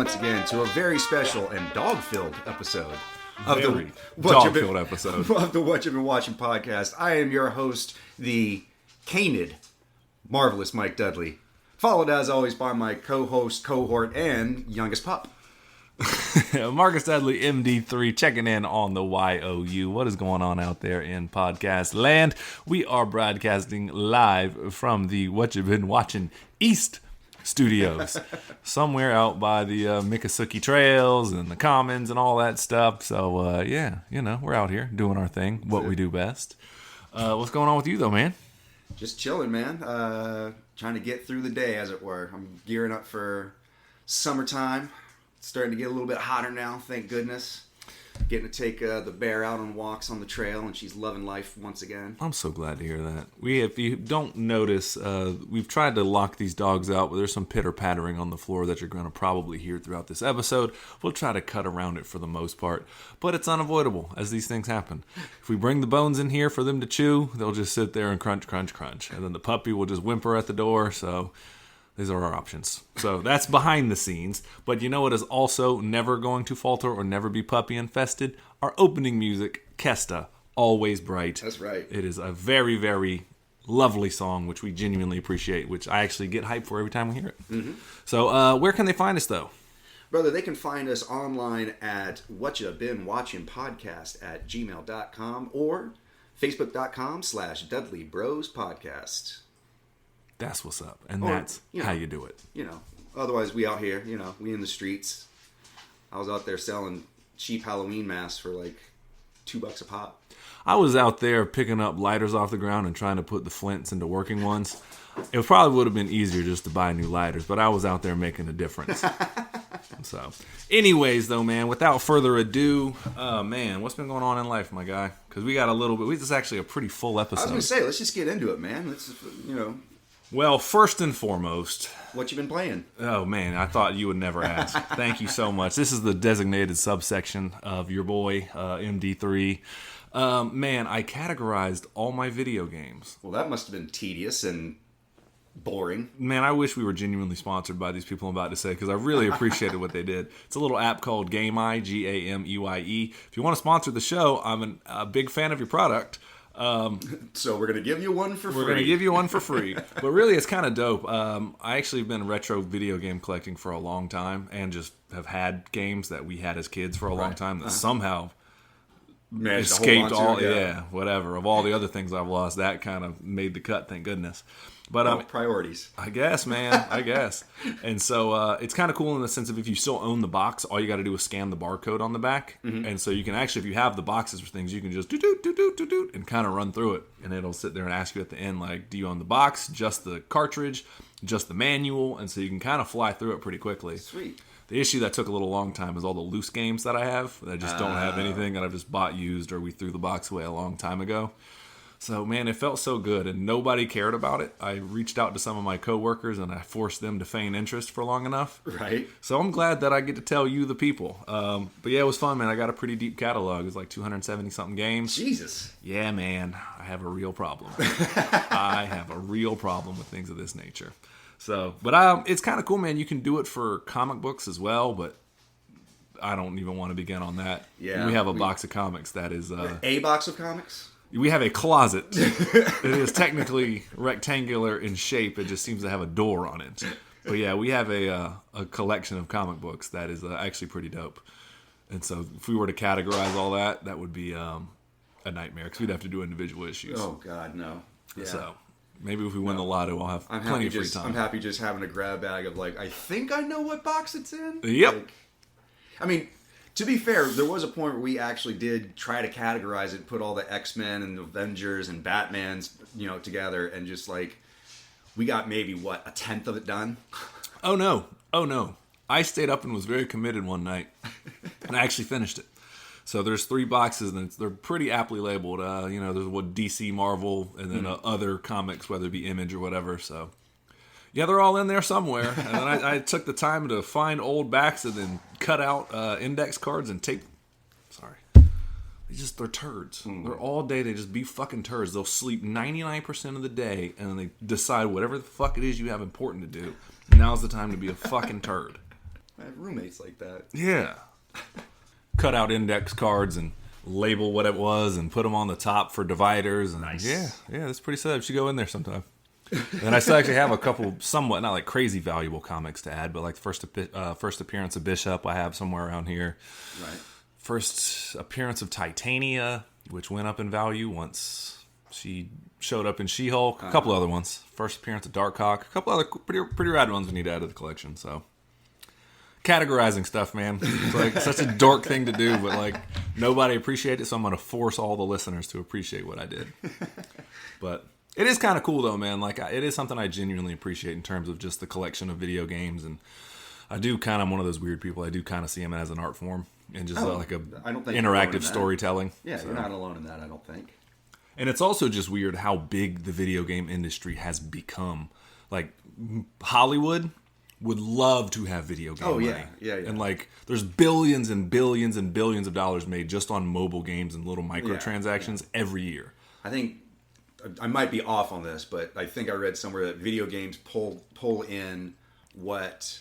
once again to a very special and dog-filled episode of Very the dog-filled episode of the What You've Been Watching podcast. I am your host, the canid, marvelous Mike Dudley, followed as always by my co-host, cohort, and youngest pup. Marcus Dudley, MD3, checking in on the YOU. What is going on out there in podcast land? We are broadcasting live from the What You've Been Watching East Studios, somewhere out by the Miccosukee Trails and the Commons and all that stuff. So, yeah, you know, we're out here doing our thing, what we do best. What's going on with you, though, man? Just chilling, man. Trying to get through the day, as it were. I'm gearing up for summertime. It's starting to get a little bit hotter now, thank goodness. Getting to take the bear out on walks on the trail, and she's loving life once again. I'm so glad to hear that. If you don't notice, we've tried to lock these dogs out, but there's some pitter-pattering on the floor that you're going to probably hear throughout this episode. We'll try to cut around it for the most part, but it's unavoidable as these things happen. If we bring the bones in here for them to chew, they'll just sit there and crunch, crunch, crunch, and then the puppy will just whimper at the door, so... These are our options. So that's behind the scenes. But you know what is also never going to falter or never be puppy infested? Our opening music, Kesta, Always Bright. That's right. It is a very, very lovely song, which we genuinely appreciate, which I actually get hyped for every time we hear it. Mm-hmm. So where can they find us, though? Brother, they can find us online at whatyabeenwatchingpodcast@gmail.com or facebook.com/DudleyBrosPodcast. That's what's up. And that's how you do it. You know, otherwise we out here, we in the streets. I was out there selling cheap Halloween masks for like $2 a pop. I was out there picking up lighters off the ground and trying to put the flints into working ones. It probably would have been easier just to buy new lighters, but I was out there making a difference. So, anyways, though, man, without further ado, man, what's been going on in life, my guy? Because we got a little bit. This is actually a pretty full episode. I was going to say, let's just get into it, man. Let's, Well, first and foremost... What you been playing? Oh, man, I thought you would never ask. Thank you so much. This is the designated subsection of your boy, MD3. Man, I categorized all my video games. Well, that must have been tedious and boring. Man, I wish we were genuinely sponsored by these people I'm about to say, because I really appreciated what they did. It's a little app called GameEye, GAMEYE. If you want to sponsor the show, I'm a big fan of your product. So we're going to give you one for free. We're going to give you one for free. But really, it's kind of dope. I actually have been retro video game collecting for a long time and just have had games that we had as kids for a long time that somehow escaped all, whatever. Of all the other things I've lost, that kind of made the cut, thank goodness. But priorities. I guess, man. I guess. And so it's kind of cool in the sense of if you still own the box, all you got to do is scan the barcode on the back. Mm-hmm. And so you can actually, if you have the boxes for things, you can just do and kind of run through it. And it'll sit there and ask you at the end, like, do you own the box, just the cartridge, just the manual? And so you can kind of fly through it pretty quickly. Sweet. The issue that took a little long time is all the loose games that I have that just don't have anything that I've just bought used or we threw the box away a long time ago. So, man, it felt so good, and nobody cared about it. I reached out to some of my coworkers, and I forced them to feign interest for long enough. Right. So I'm glad that I get to tell you, the people. But, yeah, it was fun, man. I got a pretty deep catalog. It was like 270-something games. Jesus. Yeah, man. I have a real problem. I have a real problem with things of this nature. So, but it's kind of cool, man. You can do it for comic books as well, but I don't even want to begin on that. Yeah. We have a box of comics that is... a box of comics? We have a closet. It is technically rectangular in shape. It just seems to have a door on it. But yeah, we have a collection of comic books that is actually pretty dope. And so if we were to categorize all that, that would be a nightmare because we'd have to do individual issues. Oh, God, no. Yeah. So maybe if we win the lotto, I'll have plenty of free time. I'm happy just having a grab bag of, like, I think I know what box it's in. Yep. Like, I mean... To be fair, there was a point where we actually did try to categorize it, put all the X-Men and Avengers and Batmans, together, and just like, we got maybe, a tenth of it done? Oh, no. I stayed up and was very committed one night, and I actually finished it. So there's 3 boxes, and they're pretty aptly labeled. There's what DC, Marvel, and then other comics, whether it be Image or whatever, so... Yeah, they're all in there somewhere. And then I took the time to find old backs and then cut out index cards and tape. Sorry. They're turds. They're all day. They just be fucking turds. They'll sleep 99% of the day and then they decide whatever the fuck it is you have important to do. Now's the time to be a fucking turd. I have roommates like that. Yeah. Cut out index cards and label what it was and put them on the top for dividers. And Nice. Yeah, that's pretty sad. You should go in there sometime. And I still actually have a couple somewhat, not like crazy valuable comics to add, but like first appearance of Bishop I have somewhere around here. Right. First appearance of Titania, which went up in value once she showed up in She-Hulk. A couple other ones. First appearance of Darkhawk. A couple other pretty rad ones we need to add to the collection. So, categorizing stuff, man. It's like such a dork thing to do, but like nobody appreciates it, so I'm going to force all the listeners to appreciate what I did. But it is kind of cool, though, man. Like it is something I genuinely appreciate in terms of just the collection of video games, and I do kind of, I'm one of those weird people. I do kind of see them as an art form and just like a I don't think you're alone in interactive that. storytelling. Yeah, So. you're not alone in that, I don't think. And it's also just weird how big the video game industry has become. Like, Hollywood would love to have video game money. Yeah. And, like, there's billions and billions and billions of dollars made just on mobile games and little microtransactions every year. I think, I might be off on this, but I think I read somewhere that video games pull in what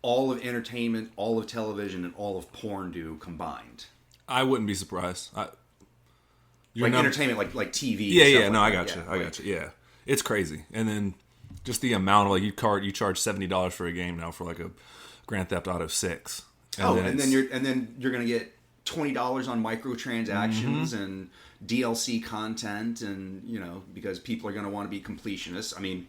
all of entertainment, all of television, and all of porn do combined. I wouldn't be surprised. Entertainment, like TV. Yeah. No, like I got you. Yeah. It's crazy. And then just the amount of, like, you charge $70 for a game now for, like, a Grand Theft Auto 6. And then you're gonna get $20 on microtransactions and DLC content, and because people are gonna want to be completionists. I mean,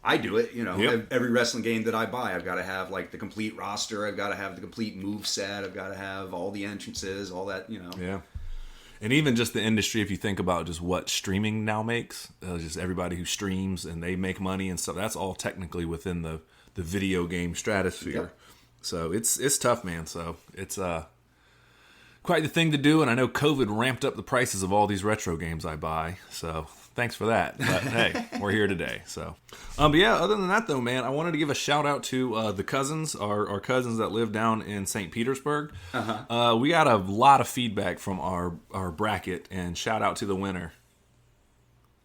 I do it. Yep. Every wrestling game that I buy, I've got to have like the complete roster. I've got to have the complete move set. I've got to have all the entrances, all that. Yeah. And even just the industry, if you think about just what streaming now makes, just everybody who streams and they make money and stuff, that's all technically within the video game stratosphere. Yep. So it's tough, man. So it's quite the thing to do. And I know COVID ramped up the prices of all these retro games I buy. So thanks for that. But hey, we're here today. So, but yeah, other than that though, man, I wanted to give a shout out to the cousins, our cousins that live down in St. Petersburg. We got a lot of feedback from our bracket, and shout out to the winner.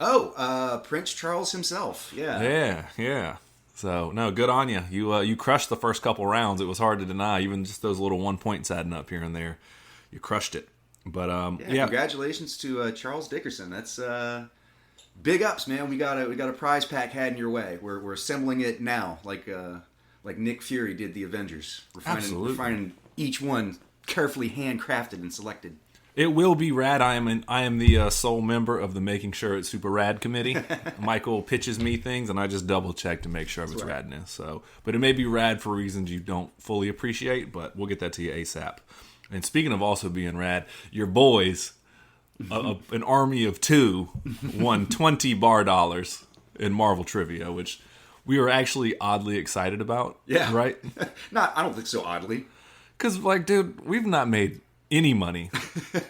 Oh, Prince Charles himself. Yeah. So no, good on you. You crushed the first couple rounds. It was hard to deny, even just those little 1 points adding up here and there. You crushed it. But yeah. Congratulations to Charles Dickerson. That's big ups, man. We got a prize pack heading your way. We're assembling it now, like Nick Fury did the Avengers. We're finding each one carefully handcrafted and selected. It will be rad. I am the sole member of the Making Sure It's Super Rad committee. Michael pitches me things, and I just double check to make sure of its radness. So, but it may be rad for reasons you don't fully appreciate, but we'll get that to you ASAP. And speaking of also being rad, Yer Boys, an army of two, won $20 bar in Marvel trivia, which we were actually oddly excited about. Yeah. Right? I don't think so oddly. Because, like, dude, we've not made any money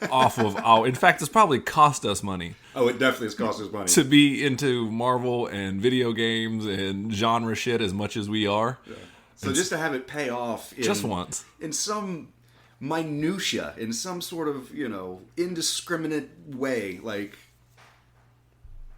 off of in fact, it's probably cost us money. Oh, it definitely has cost us money. To be into Marvel and video games and genre shit as much as we are. Yeah. So just to have it pay off just once. In some minutia, in some sort of, indiscriminate way, like,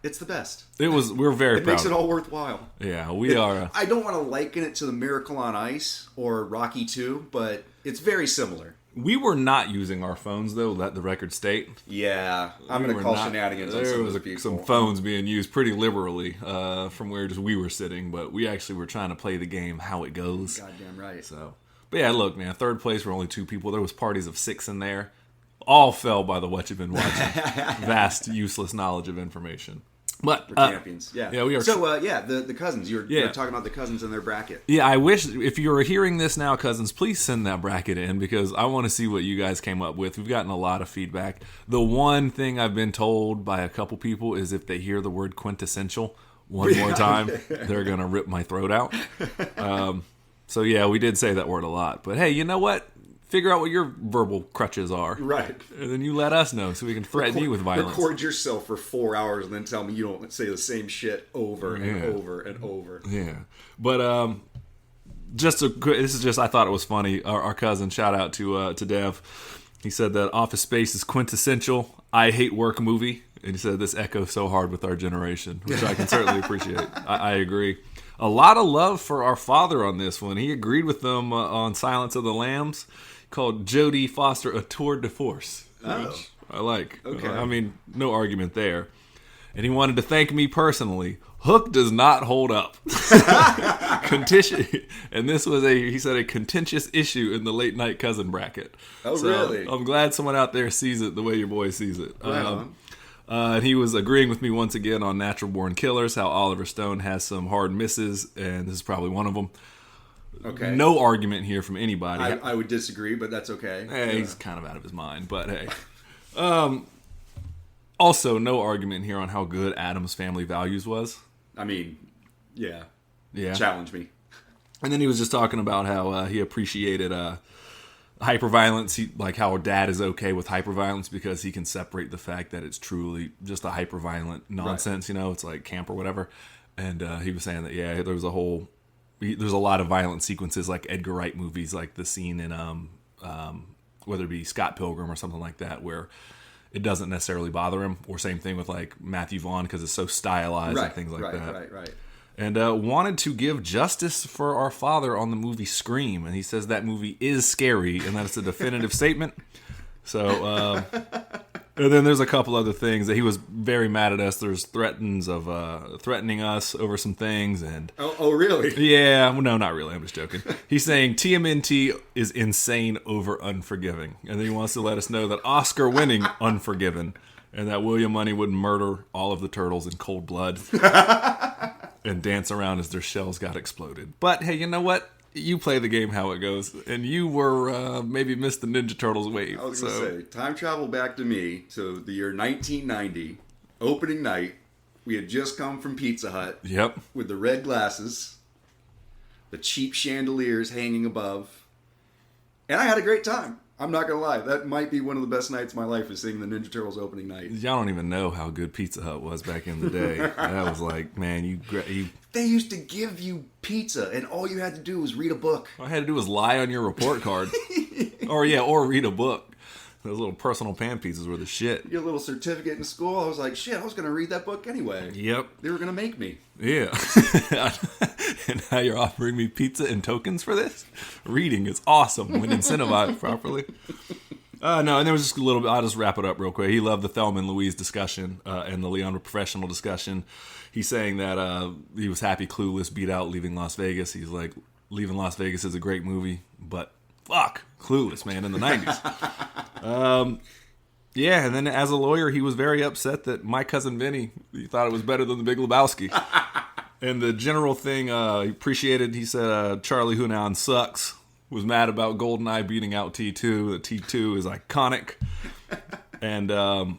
it's the best. We're very proud. It makes it all worthwhile. Yeah, we are. I don't want to liken it to the Miracle on Ice or Rocky 2, but it's very similar. We were not using our phones, though, let the record state. Yeah, I'm going to call shenanigans on some of the people. Some phones being used pretty liberally from where just we were sitting, but we actually were trying to play the game how it goes. Goddamn right. So, but yeah, look, man, third place were only 2 people. There was parties of 6 in there. All fell by the what you've been watching. Vast, useless knowledge of information. But we're champions. Yeah, we are. So, the cousins. You're talking about the cousins and their bracket. Yeah, I wish, if you're hearing this now, cousins, please send that bracket in, because I want to see what you guys came up with. We've gotten a lot of feedback. The one thing I've been told by a couple people is if they hear the word quintessential one more time, they're going to rip my throat out. So, yeah, we did say that word a lot. But, hey, you know what? Figure out what your verbal crutches are. Right. And then you let us know so we can threaten you with violence. Record yourself for 4 hours and then tell me you don't say the same shit over and over and over. Yeah. But this is just, I thought it was funny. Our cousin, shout out to Dev. He said that Office Space is quintessential I hate work movie. And he said this echoes so hard with our generation, which I can certainly appreciate. I agree. a lot of love for our father on this one. He agreed with them on Silence of the Lambs, called Jodie Foster a tour de force, which I like. Okay. I mean, no argument there. And he wanted to thank me personally. Hook does not hold up. And this was he said, a contentious issue in the late night cousin bracket. Oh, so really? I'm glad someone out there sees it the way your boy sees it. Right on. And he was agreeing with me once again on Natural Born Killers, how Oliver Stone has some hard misses, and this is probably one of them. Okay. No argument here from anybody. I would disagree, but that's okay. Hey, he's kind of out of his mind, but hey. Also, no argument here on how good Adam's Family Values was. I mean, yeah. Yeah. Challenge me. And then he was just talking about how he appreciated hyperviolence, like how Dad is okay with hyperviolence because he can separate the fact that it's truly just a hyperviolent nonsense, right. It's like camp or whatever. And he was saying that, there's a lot of violent sequences like Edgar Wright movies, like the scene in whether it be Scott Pilgrim or something like that, where it doesn't necessarily bother him, or same thing with like Matthew Vaughn because it's so stylized and things like that. Right. And wanted to give justice for our father on the movie Scream, and he says that movie is scary, and that it's a definitive statement. So, and then there's a couple other things that he was very mad at us. There's threatening us over some things, and oh really? Yeah, well, no, not really. I'm just joking. He's saying TMNT is insane over Unforgiving, and then he wants to let us know that Oscar-winning Unforgiven, and that William Money would murder all of the turtles in cold blood. And dance around as their shells got exploded. But hey, you know what? You play the game how it goes, and you were maybe missed the Ninja Turtles wave. I was going to say, time travel back to me to the year 1990, opening night. We had just come from Pizza Hut. Yep. With the red glasses, the cheap chandeliers hanging above, and I had a great time. I'm not going to lie. That might be one of the best nights of my life, is seeing the Ninja Turtles opening night. Y'all don't even know how good Pizza Hut was back in the day. That was like, man, you. They used to give you pizza, and all you had to do was read a book. All I had to do was lie on your report card. or read a book. Those little personal pan pizzas were the shit. Your little certificate in school, I was like, shit, I was going to read that book anyway. Yep. They were going to make me. Yeah. And now you're offering me pizza and tokens for this? Reading is awesome when incentivized properly. No, and there was just a little bit, I'll just wrap it up real quick. He loved the Thelma and Louise discussion and the Leon Professional discussion. He's saying that he was happy Clueless beat out Leaving Las Vegas. He's like, Leaving Las Vegas is a great movie, but fuck, Clueless, man, in the 90s. Yeah, and then as a lawyer, he was very upset that My Cousin Vinny, he thought it was better than The Big Lebowski. And the general thing he appreciated, he said Charlie Hunnam sucks, was mad about GoldenEye beating out T2. The T2 is iconic. And a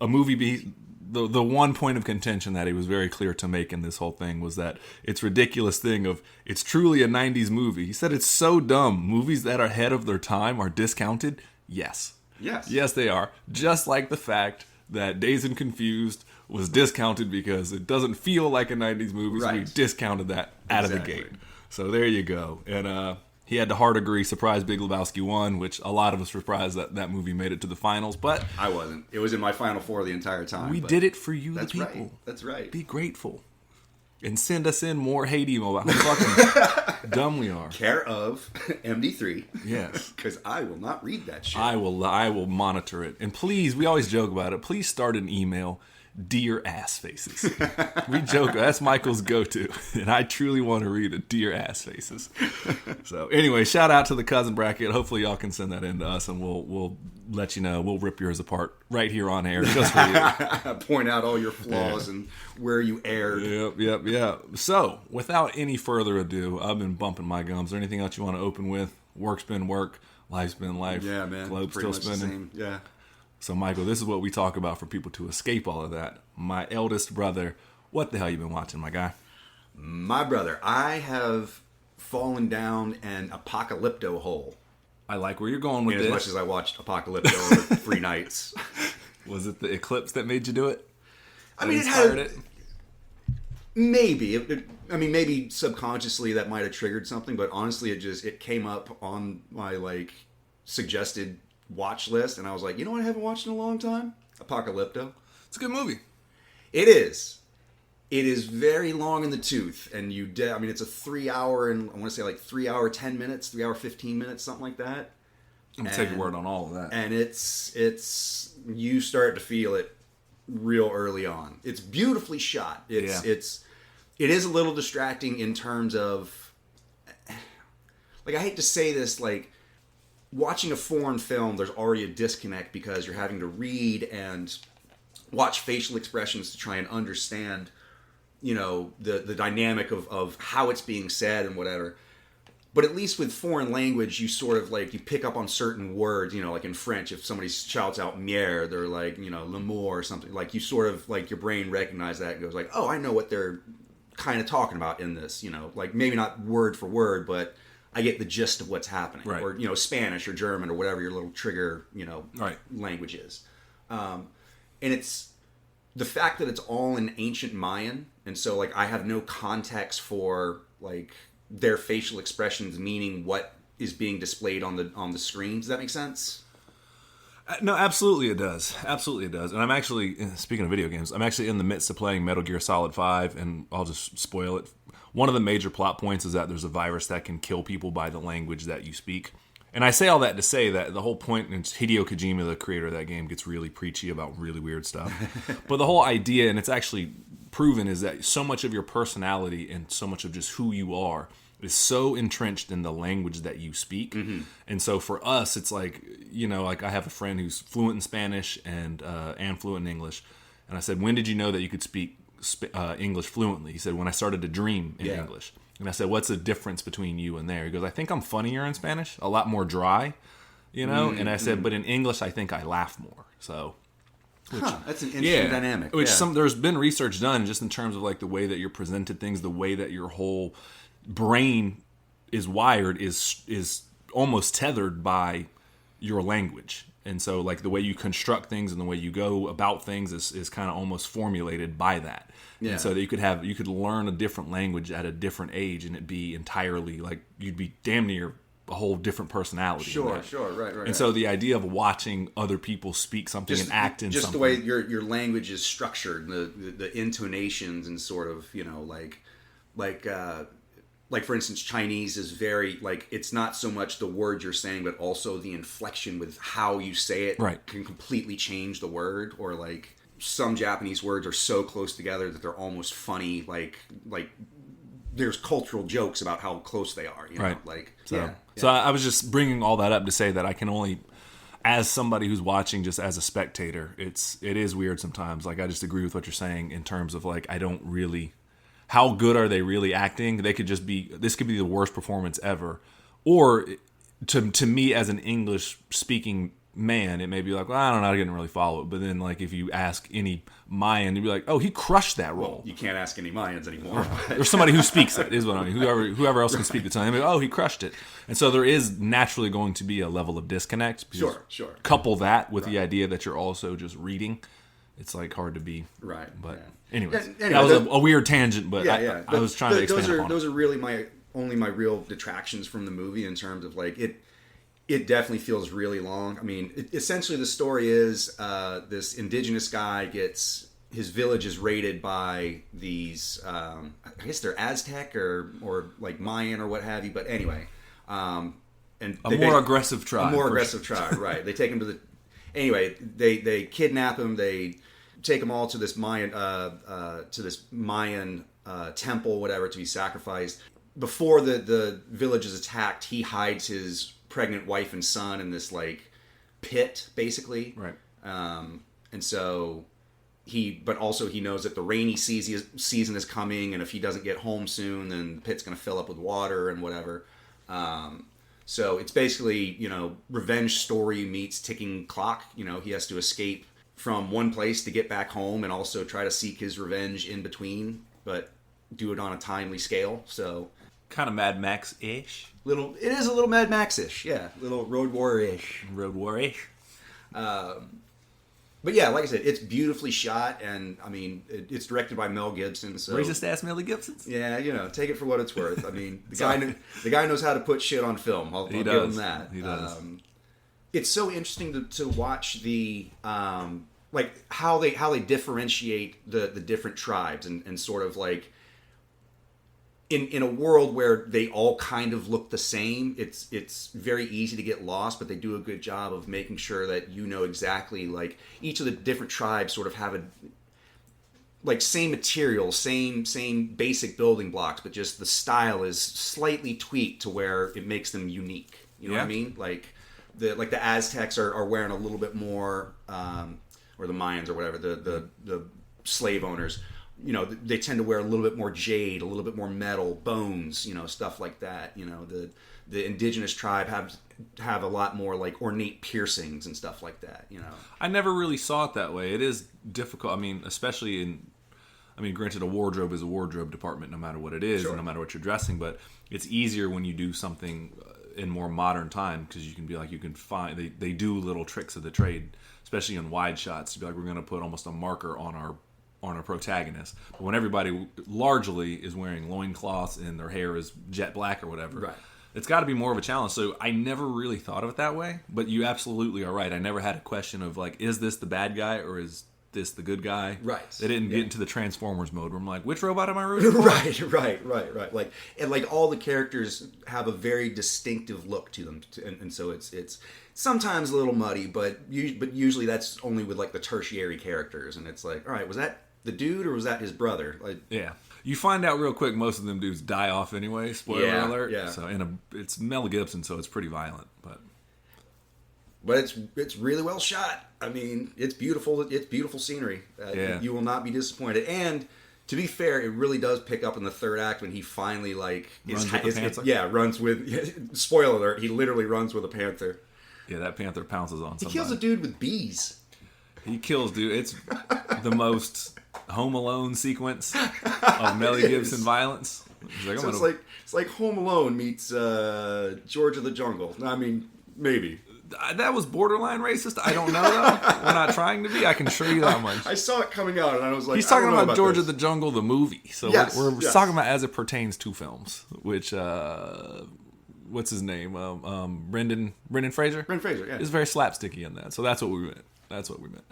movie, the one point of contention that he was very clear to make in this whole thing was that it's ridiculous thing of, it's truly a 90s movie. He said it's so dumb. Movies that are ahead of their time are discounted. Yes. Yes, they are. Just like the fact that Dazed and Confused was discounted because it doesn't feel like a 90s movie, so we discounted that out of the gate. So there you go. And he had to hard agree, surprise Big Lebowski won, which a lot of us were surprised that movie made it to the finals, but I wasn't. It was in my Final Four the entire time. We did it for you, the people. Right. That's right. Be grateful. And send us in more hate email about how fucking dumb we are. Care of MD3. Yes. Because I will not read that shit. I will monitor it. And please, we always joke about it, please start an email, Dear Ass Faces. We joke, that's Michael's go-to. And I truly want to read a Dear Ass Faces. So anyway, shout out to the cousin bracket. Hopefully y'all can send that in to us and we'll let you know. We'll rip yours apart right here on air just for you. Point out all your flaws and where you erred. Yep. So without any further ado, I've been bumping my gums. Is there anything else you want to open with? Work's been work. Life's been life. Yeah, man. Globe's still spinning. Yeah. So, Michael, this is what we talk about for people to escape all of that. My eldest brother, what the hell you been watching, my guy? My brother, I have fallen down an Apocalypto hole. I like where you're going with this. As much as I watched Apocalypto over 3 nights. Was it the eclipse that made you do it? I mean, it maybe. Maybe subconsciously that might have triggered something, but honestly, it came up on my, suggested watch list, and I was like, you know what I haven't watched in a long time? Apocalypto. It's a good movie. It is. It is very long in the tooth, and I mean, it's a 3 hour, and I want to say like 3 hour 10 minutes, 3 hour 15 minutes, something like that. I'm gonna take your word on all of that. And it's you start to feel it real early on. It's beautifully shot. It is a little distracting in terms of, like, I hate to say this, like, watching a foreign film, there's already a disconnect because you're having to read and watch facial expressions to try and understand, you know, the dynamic of how it's being said and whatever. But at least with foreign language, you sort of, like, you pick up on certain words, you know, like in French, if somebody shouts out "mier," they're like, you know, "l'amour" or something. Like, you sort of, like, your brain recognizes that and goes like, oh, I know what they're kind of talking about in this, you know. Like, maybe not word for word, but I get the gist of what's happening. Right. Or, you know, Spanish or German or whatever your little trigger, you know, right. language is. And it's the fact that it's all in ancient Mayan, and so, like, I have no context for, like, their facial expressions meaning what is being displayed on the screen. Does that make sense? No, absolutely it does. Absolutely it does. And I'm actually, speaking of video games, I'm actually in the midst of playing Metal Gear Solid 5, and I'll just spoil it. One of the major plot points is that there's a virus that can kill people by the language that you speak. And I say all that to say that the whole point, and Hideo Kojima, the creator of that game, gets really preachy about really weird stuff. But the whole idea, and it's actually proven, is that so much of your personality and so much of just who you are is so entrenched in the language that you speak. Mm-hmm. And so for us, it's like, you know, like I have a friend who's fluent in Spanish and fluent in English. And I said, when did you know that you could speak English fluently? He said, when I started to dream in English. And I said, what's the difference between you and there? He goes, I think I'm funnier in Spanish, a lot more dry, you know? Mm-hmm. And I said, but in English, I think I laugh more. So, that's an interesting dynamic. There's been research done just in terms of like the way that you're presented things, the way that your whole brain is wired is almost tethered by your language. And so like the way you construct things and the way you go about things is kind of almost formulated by that. Yeah. And so that you could learn a different language at a different age and it'd be entirely like you'd be damn near a whole different personality. Sure, right. And so the idea of watching other people speak something and act in just something. The way your language is structured, the intonations and sort of, you know, like for instance, Chinese is very, like, it's not so much the words you're saying, but also the inflection with how you say it can completely change the word. Or like some Japanese words are so close together that they're almost funny. Like there's cultural jokes about how close they are. You know? Like so I was just bringing all that up to say that I can only, as somebody who's watching just as a spectator, it is weird sometimes. Like I just agree with what you're saying in terms of like I don't really. How good are they really acting? This could be the worst performance ever. Or to me as an English speaking man, it may be like, well, I don't know, I didn't really follow it. But then like if you ask any Mayan, you'd be like, oh, he crushed that role. Well, you can't ask any Mayans anymore. Or somebody who speaks it is what I mean. Whoever else can speak the tongue. Oh, he crushed it. And so there is naturally going to be a level of disconnect. Sure. Couple that with the idea that you're also just reading. It's like hard to be. Right. But anyways, that was a weird tangent, but I was trying to expand upon it. Those are really my real detractions from the movie in terms of like it definitely feels really long. I mean, essentially the story is this indigenous guy his village is raided by these, I guess they're Aztec or like Mayan or what have you. But anyway, and a more aggressive tribe, right? They take him anyway, they kidnap him. They take him all to this Mayan temple, whatever, to be sacrificed. Before the village is attacked, he hides his pregnant wife and son in this like pit, basically. Right. And so but also he knows that the rainy season is coming, and if he doesn't get home soon, then the pit's going to fill up with water and whatever. So it's basically, you know, revenge story meets ticking clock. You know, he has to escape from one place to get back home and also try to seek his revenge in between, but do it on a timely scale. So kind of Mad Max-ish. It is a little Mad Max-ish, yeah. Little Road Warrior-ish. But yeah, like I said, it's beautifully shot, and I mean, it's directed by Mel Gibson. So racist ass Mel Gibson. Yeah, you know, take it for what it's worth. I mean, the guy knows how to put shit on film. I'll give him that. He does. It's so interesting to watch the like how they differentiate the different tribes and sort of like in a world where they all kind of look the same, it's very easy to get lost, but they do a good job of making sure that you know exactly, like, each of the different tribes sort of have a like same material, same basic building blocks, but just the style is slightly tweaked to where it makes them unique. You know what I mean? Like the Aztecs are wearing a little bit more, or the Mayans or whatever, the slave owners, you know, they tend to wear a little bit more jade, a little bit more metal, bones, you know, stuff like that. You know, the indigenous tribe have a lot more like ornate piercings and stuff like that. You know, I never really saw it that way. It is difficult. I mean, especially granted, a wardrobe is a wardrobe department, no matter what it is, and no matter what you're dressing. But it's easier when you do something in more modern time, because you can be like, you can find they do little tricks of the trade, especially in wide shots, to be like, we're going to put almost a marker on our protagonist. But when everybody largely is wearing loincloths and their hair is jet black or whatever, right, it's got to be more of a challenge. So I never really thought of it that way, but you absolutely are right. I never had a question of like, is this the bad guy or is this the good guy? Right. They didn't get into the Transformers mode where I'm like, which robot am I rooting for? Right. Like all the characters have a very distinctive look to them, and so it's sometimes a little muddy, but usually that's only with like the tertiary characters, and it's like, all right, was that the dude or was that his brother? Like, yeah. You find out real quick most of them dudes die off anyway. Spoiler alert. Yeah. So it's Mel Gibson, so it's pretty violent, but it's really well shot. I mean, it's beautiful. It's beautiful scenery. You will not be disappointed. And to be fair, it really does pick up in the third act when he finally like runs with. Spoiler alert: he literally runs with a panther. Yeah, that panther pounces on somebody. He kills a dude with bees. He kills dude. It's the most Home Alone sequence of Mel Gibson violence. It's like Home Alone meets George of the Jungle. I mean, maybe. That was borderline racist. I don't know, though. We're not trying to be. I can assure you that much. I saw it coming out, and I was like, he's talking about George of the Jungle, the movie. So we're talking about as it pertains to films, which, what's his name? Brendan Fraser? Brendan Fraser, yeah. Is very slapsticky in that. So that's what we meant.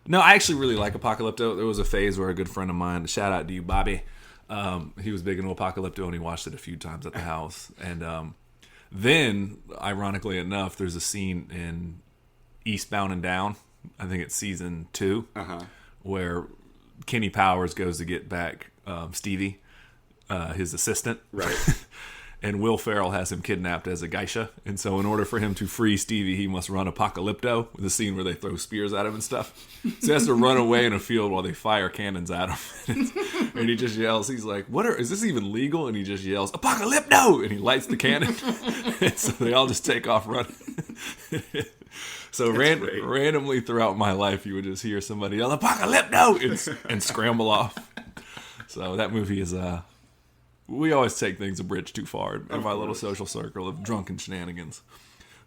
No, I actually really like Apocalypto. There was a phase where a good friend of mine, shout out to you, Bobby, he was big into Apocalypto, and he watched it a few times at the house. And then, ironically enough, there's a scene in Eastbound and Down, I think it's season 2, where Kenny Powers goes to get back Stevie, his assistant. Right. And Will Ferrell has him kidnapped as a geisha. And so in order for him to free Stevie, he must run Apocalypto, with a scene where they throw spears at him and stuff. So he has to run away in a field while they fire cannons at him. And he just yells, he's like, is this even legal? And he just yells, Apocalypto! And he lights the cannon. And so they all just take off running. So randomly throughout my life, you would just hear somebody yell, Apocalypto! And scramble off. So that movie is... we always take things a bridge too far in my little social circle of drunken shenanigans.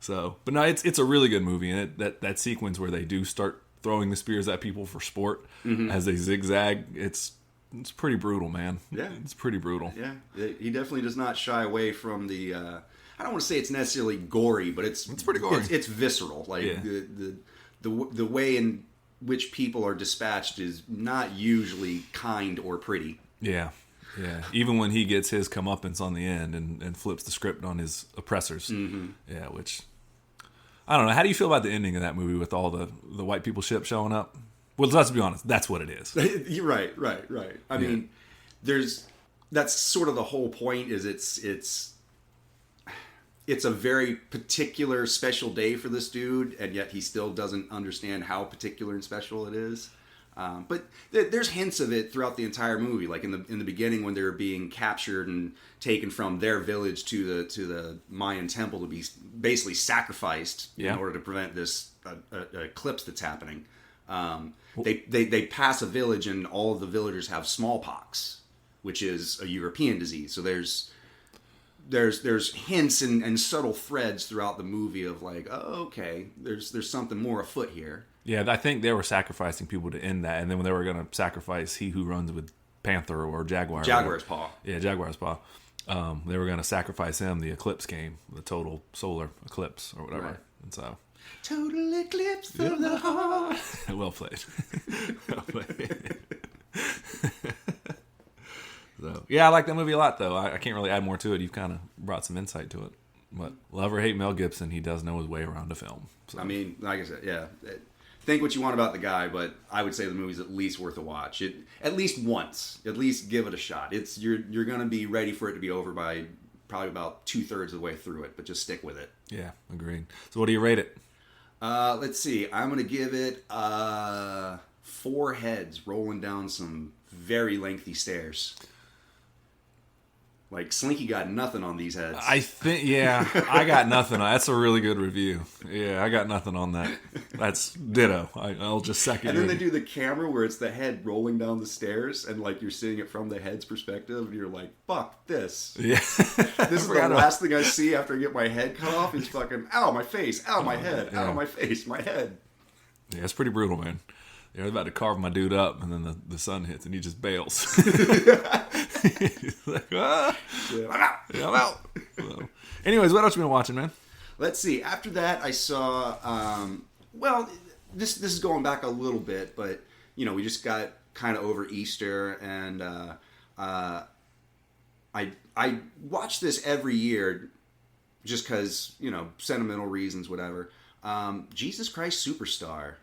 So, but no, it's a really good movie, and that sequence where they do start throwing the spears at people for sport as they zigzag, it's pretty brutal, man. Yeah, it's pretty brutal. Yeah, he definitely does not shy away from the. I don't want to say it's necessarily gory, but it's pretty gory. It's visceral. Like the way in which people are dispatched is not usually kind or pretty. Yeah. Yeah, even when he gets his comeuppance on the end and flips the script on his oppressors. Yeah, which, I don't know. How do you feel about the ending of that movie with all the white people ship showing up? Well, let's be honest, that's what it is. You're right. I mean, that's sort of the whole point, is it's a very particular special day for this dude, and yet he still doesn't understand how particular and special it is. But there's hints of it throughout the entire movie, like in the beginning when they're being captured and taken from their village to the Mayan temple to be basically sacrificed in order to prevent this eclipse that's happening. They pass a village and all of the villagers have smallpox, which is a European disease. So there's hints and subtle threads throughout the movie of like, oh, okay, there's something more afoot here. Yeah, I think they were sacrificing people to end that, and then when they were going to sacrifice he who runs with Panther or Jaguar. Jaguar's Paw. Yeah, Jaguar's Paw. They were going to sacrifice him. The eclipse came, the total solar eclipse or whatever. Right. And so Total eclipse of the heart. Well played. Well played. So, yeah, I like that movie a lot, though. I can't really add more to it. You've kind of brought some insight to it. But love or hate Mel Gibson, he does know his way around a film. So. I mean, like I said, yeah. Think what you want about the guy, but I would say the movie's at least worth a watch. At least once. At least give it a shot. You're going to be ready for it to be over by probably about 2/3 of the way through it, but just stick with it. Yeah, agreed. So what do you rate it? Let's see. I'm going to give it 4 heads rolling down some very lengthy stairs. Like, Slinky got nothing on these heads. I think, yeah, I got nothing. That's a really good review. Yeah, I got nothing on that. That's ditto. I'll just second. And then they do the camera where it's the head rolling down the stairs, and like you're seeing it from the head's perspective, and you're like, "Fuck this." Yeah, this is the last thing I see after I get my head cut off. Is fucking ow my face, ow my head, yeah. ow my face, my head. Yeah, it's pretty brutal, man. They're about to carve my dude up, and then the sun hits, and he just bails. He's like, ah, yeah, I'm out. So, anyways, what else you been watching, man? Let's see. After that, I saw. Well, this is going back a little bit, but you know, we just got kind of over Easter, and I watch this every year, just because sentimental reasons, whatever. Jesus Christ Superstar.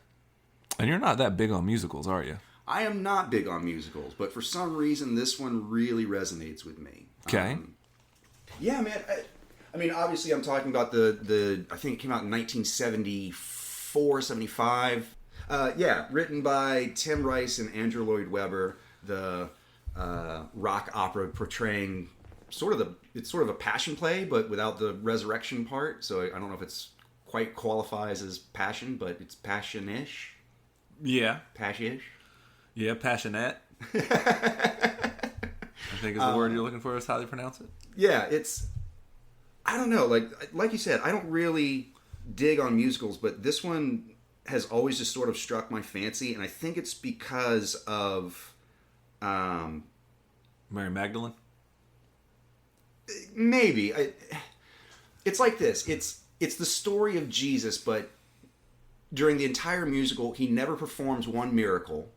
And you're not that big on musicals, are you? I am not big on musicals, but for some reason, this one really resonates with me. Okay. Yeah, man. I mean, obviously, I'm talking about the I think it came out in 1974, 75. Yeah, written by Tim Rice and Andrew Lloyd Webber. The rock opera portraying it's sort of a passion play, but without the resurrection part. So I don't know if it's quite qualifies as passion, but it's passion-ish. Yeah. Passion-ish. Yeah, passionate. I think is the word you're looking for, is how they pronounce it. Yeah, I don't know, like you said, I don't really dig on musicals, but this one has always just sort of struck my fancy, and I think it's because of Mary Magdalene? Maybe. It's like this. It's the story of Jesus, but during the entire musical, he never performs one miracle.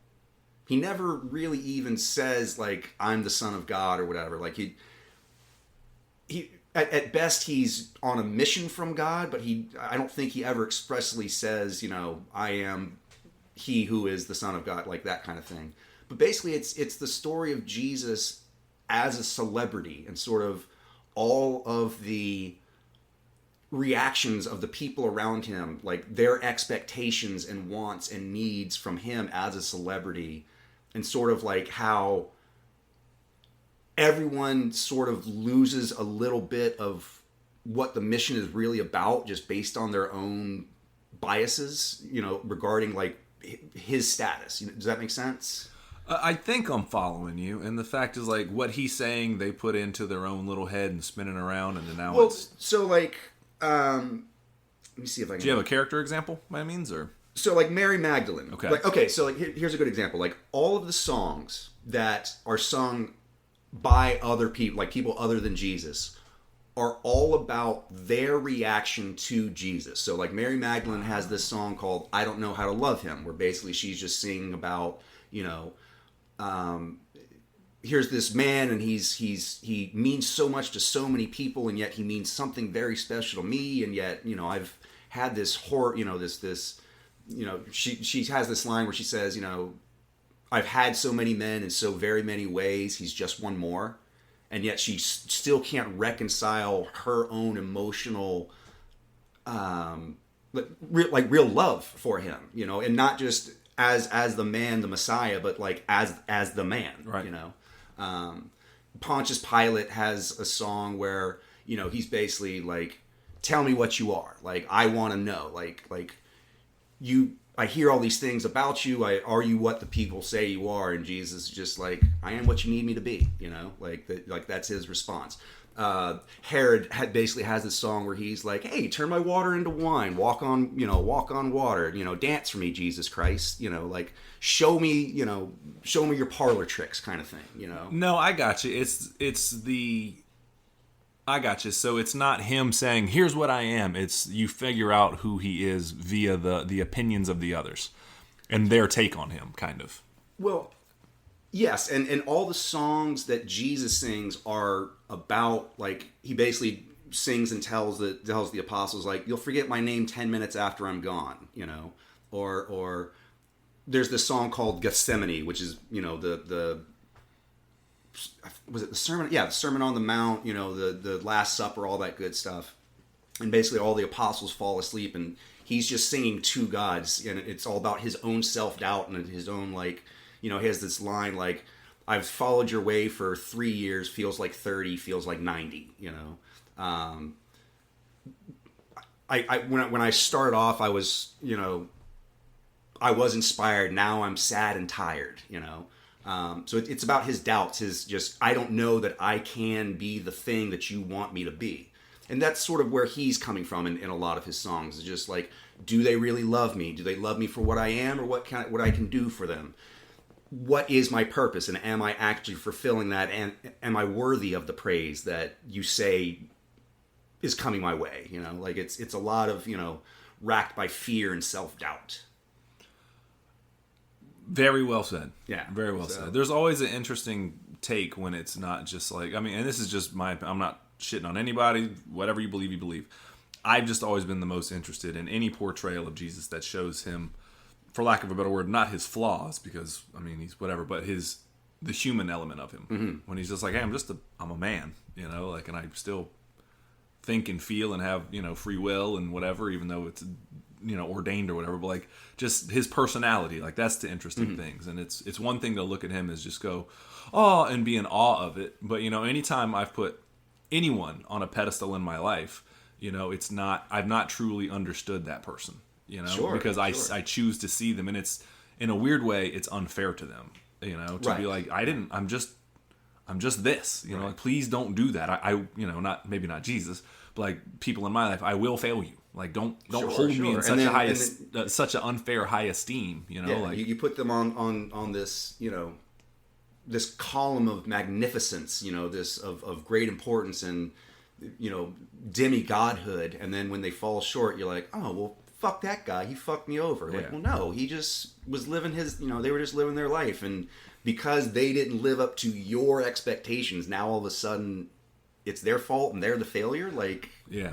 He never really even says, like, I'm the Son of God or whatever. Like, he at best, he's on a mission from God, but I don't think he ever expressly says, I am he who is the Son of God, like that kind of thing. But basically, it's the story of Jesus as a celebrity and sort of all of the reactions of the people around him, like their expectations and wants and needs from him as a celebrity, and sort of like how everyone sort of loses a little bit of what the mission is really about just based on their own biases, regarding like his status. Does that make sense? I think I'm following you, and the fact is, like, what he's saying they put into their own little head and spinning around, and then now it's... So, like, let me see if I can... Do you have a character example, by means, or... So, like, Mary Magdalene. Okay. So, like, here's a good example. Like, all of the songs that are sung by other people, like people other than Jesus, are all about their reaction to Jesus. So, like, Mary Magdalene has this song called I Don't Know How to Love Him, where basically she's just singing about, here's this man, and he means so much to so many people, and yet he means something very special to me, and yet I've had this horror, she has this line where she says, I've had so many men in so very many ways, he's just one more, and yet she still can't reconcile her own emotional real love for him, and not just as the man, the Messiah, but like as the man, right? Pontius Pilate has a song where he's basically like, tell me what you are, like I want to know, like you, I hear all these things about you, are you what the people say you are? And Jesus is just like, I am what you need me to be, like that's his response. Herod basically has this song where he's like, hey, turn my water into wine, walk on water, dance for me, Jesus Christ, like show me your parlor tricks kind of thing, No, I got you. It's I got you. So it's not him saying, here's what I am. It's you figure out who he is via the opinions of the others and their take on him, kind of. Well, yes, and all the songs that Jesus sings are about, like, he basically sings and tells the apostles, like, you'll forget my name 10 minutes after I'm gone, or there's this song called Gethsemane, which is, the was it the sermon? Yeah, the Sermon on the Mount, the Last Supper, all that good stuff. And basically all the apostles fall asleep and he's just singing to gods, and it's all about his own self-doubt and his own, like, he has this line like, I've followed your way for 3 years, feels like 30, feels like 90, when I started off, I was, I was inspired. Now I'm sad and tired, So it's about his doubts, his just, I don't know that I can be the thing that you want me to be. And that's sort of where he's coming from in a lot of his songs. It's just like, do they really love me? Do they love me for what I am, or what I can do for them? What is my purpose, and am I actually fulfilling that? And am I worthy of the praise that you say is coming my way? Like it's a lot of, racked by fear and self-doubt. Very well said. Yeah. Very well said. There's always an interesting take when it's not just like, and this is just I'm not shitting on anybody, whatever you believe. I've just always been the most interested in any portrayal of Jesus that shows him, for lack of a better word, not his flaws, because, he's whatever, but the human element of him. Mm-hmm. When he's just like, hey, I'm a man, and I still think and feel and have, free will and whatever, even though it's, ordained or whatever, but like just his personality, like that's the interesting things. And it's one thing to look at him as just go, oh, and be in awe of it. But, anytime I've put anyone on a pedestal in my life, I've not truly understood that person, Sure, because I choose to see them, and it's, in a weird way, it's unfair to them, to right. be like, I'm just this, right. Like, please don't do that. I maybe not Jesus, but like people in my life, I will fail you. Like, don't hold me in such such an unfair high esteem, Yeah, like you put them on this, this column of magnificence, this of great importance and, demi-godhood, and then when they fall short, you're like, oh, well, fuck that guy, he fucked me over. Like, well, no, he just was living his, they were just living their life, and because they didn't live up to your expectations, now all of a sudden it's their fault and they're the failure. Like, yeah,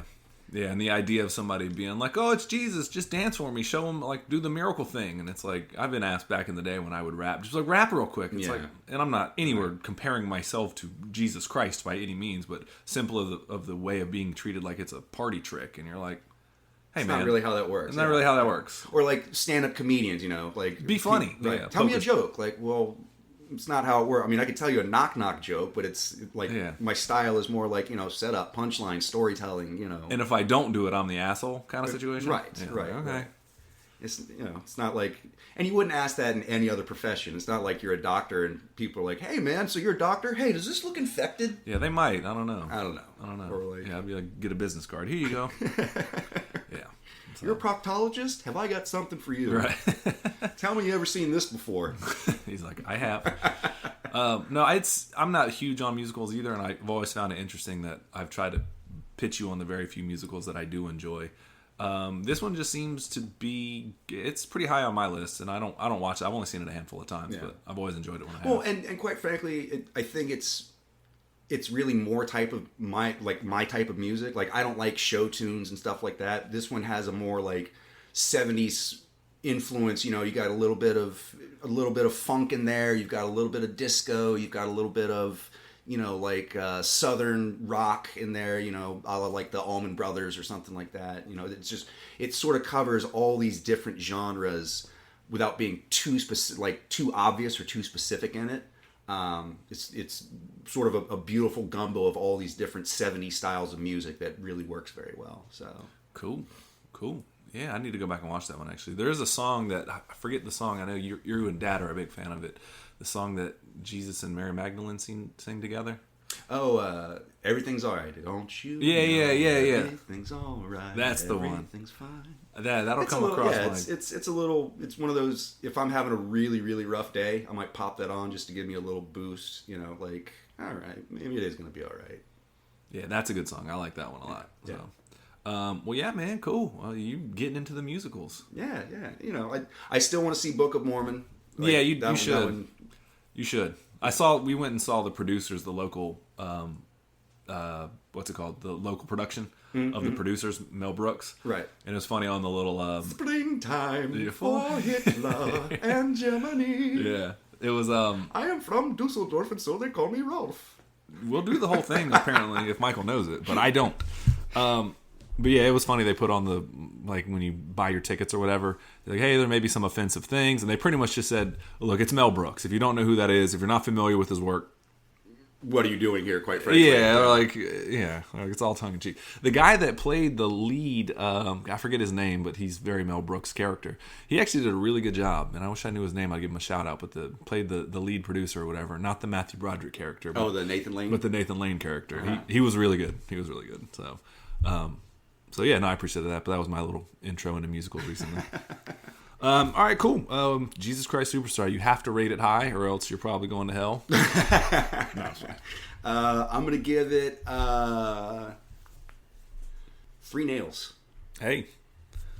and the idea of somebody being like, oh, it's Jesus, just dance for me, show him, like, do the miracle thing. And it's like, I've been asked back in the day when I would rap, just like, rap real quick. It's like, and I'm not anywhere comparing myself to Jesus Christ by any means, but simple of the way of being treated like it's a party trick. And you're like, hey, man, not really how that works. It's not really how that works. Or like stand-up comedians, like, be funny. Tell me a joke. Like, well, it's not how it works. I could tell you a knock-knock joke, but it's like, my style is more like, set up, punchline, storytelling, And if I don't do it, I'm the asshole kind of situation? Right, yeah, right. Okay. Right. It's, it's not like, and you wouldn't ask that in any other profession. It's not like you're a doctor and people are like, hey, man, so you're a doctor? Hey, does this look infected? Yeah, they might. I don't know. Or like, I'd be like, get a business card. Here you go. Yeah. So. You're a proctologist? Have I got something for you? Right. Tell me you ever seen this before. He's like, I have. No, I'm not huge on musicals either, and I've always found it interesting that I've tried to pitch you on the very few musicals that I do enjoy. This one just seems to be, it's pretty high on my list, and I don't watch it. I've only seen it a handful of times, but I've always enjoyed it when I have. Well, and quite frankly, I think it's really more my type of music. Like, I don't like show tunes and stuff like that. This one has a more like 70s influence. You got a little bit of funk in there. You've got a little bit of disco. You've got a little bit of southern rock in there. A la like the Allman Brothers or something like that. It sort of covers all these different genres without being too specific, like too obvious or too specific in it. It's sort of a beautiful gumbo of all these different 70s styles of music that really works very well. So cool. Yeah, I need to go back and watch that one, actually. There is a song that, I forget the song, I know you and Dad are a big fan of it. The song that Jesus and Mary Magdalene sing together. Oh, Everything's Alright, don't you? Yeah. Everything's alright. That's the one. Everything's fine. That'll come across. Yeah, it's one of those. If I'm having a really really rough day, I might pop that on just to give me a little boost. Like, all right, maybe it is going to be all right. Yeah, that's a good song. I like that one a lot. Yeah. So, well, yeah, man, cool. Well, you getting into the musicals? Yeah. You know, I still want to see Book of Mormon. Like, yeah, you that should. You should. We went and saw the producers, the local, what's it called? The local production of the producers, Mel Brooks. Right. And it was funny on the little... Springtime for Hitler and Germany. Yeah. It was... I am from Dusseldorf, and so they call me Rolf. We'll do the whole thing, apparently, if Michael knows it, but I don't. But yeah, it was funny. They put on the, like, when you buy your tickets or whatever, they're like, hey, there may be some offensive things. And they pretty much just said, look, it's Mel Brooks. If you don't know who that is, if you're not familiar with his work, what are you doing here, quite frankly? like it's all tongue in cheek. The guy that played the lead, I forget his name, but he's very Mel Brooks' character. He actually did a really good job, and I wish I knew his name. I'd give him a shout out. But played the lead producer or whatever, not the Matthew Broderick character. But, the Nathan Lane. But the Nathan Lane character. He was really good. He was really good. So yeah, no, I appreciated that. But that was my little intro into musicals recently. All right, cool. Jesus Christ Superstar. You have to rate it high, or else you're probably going to hell. No, I'm gonna give it 3 nails. Hey,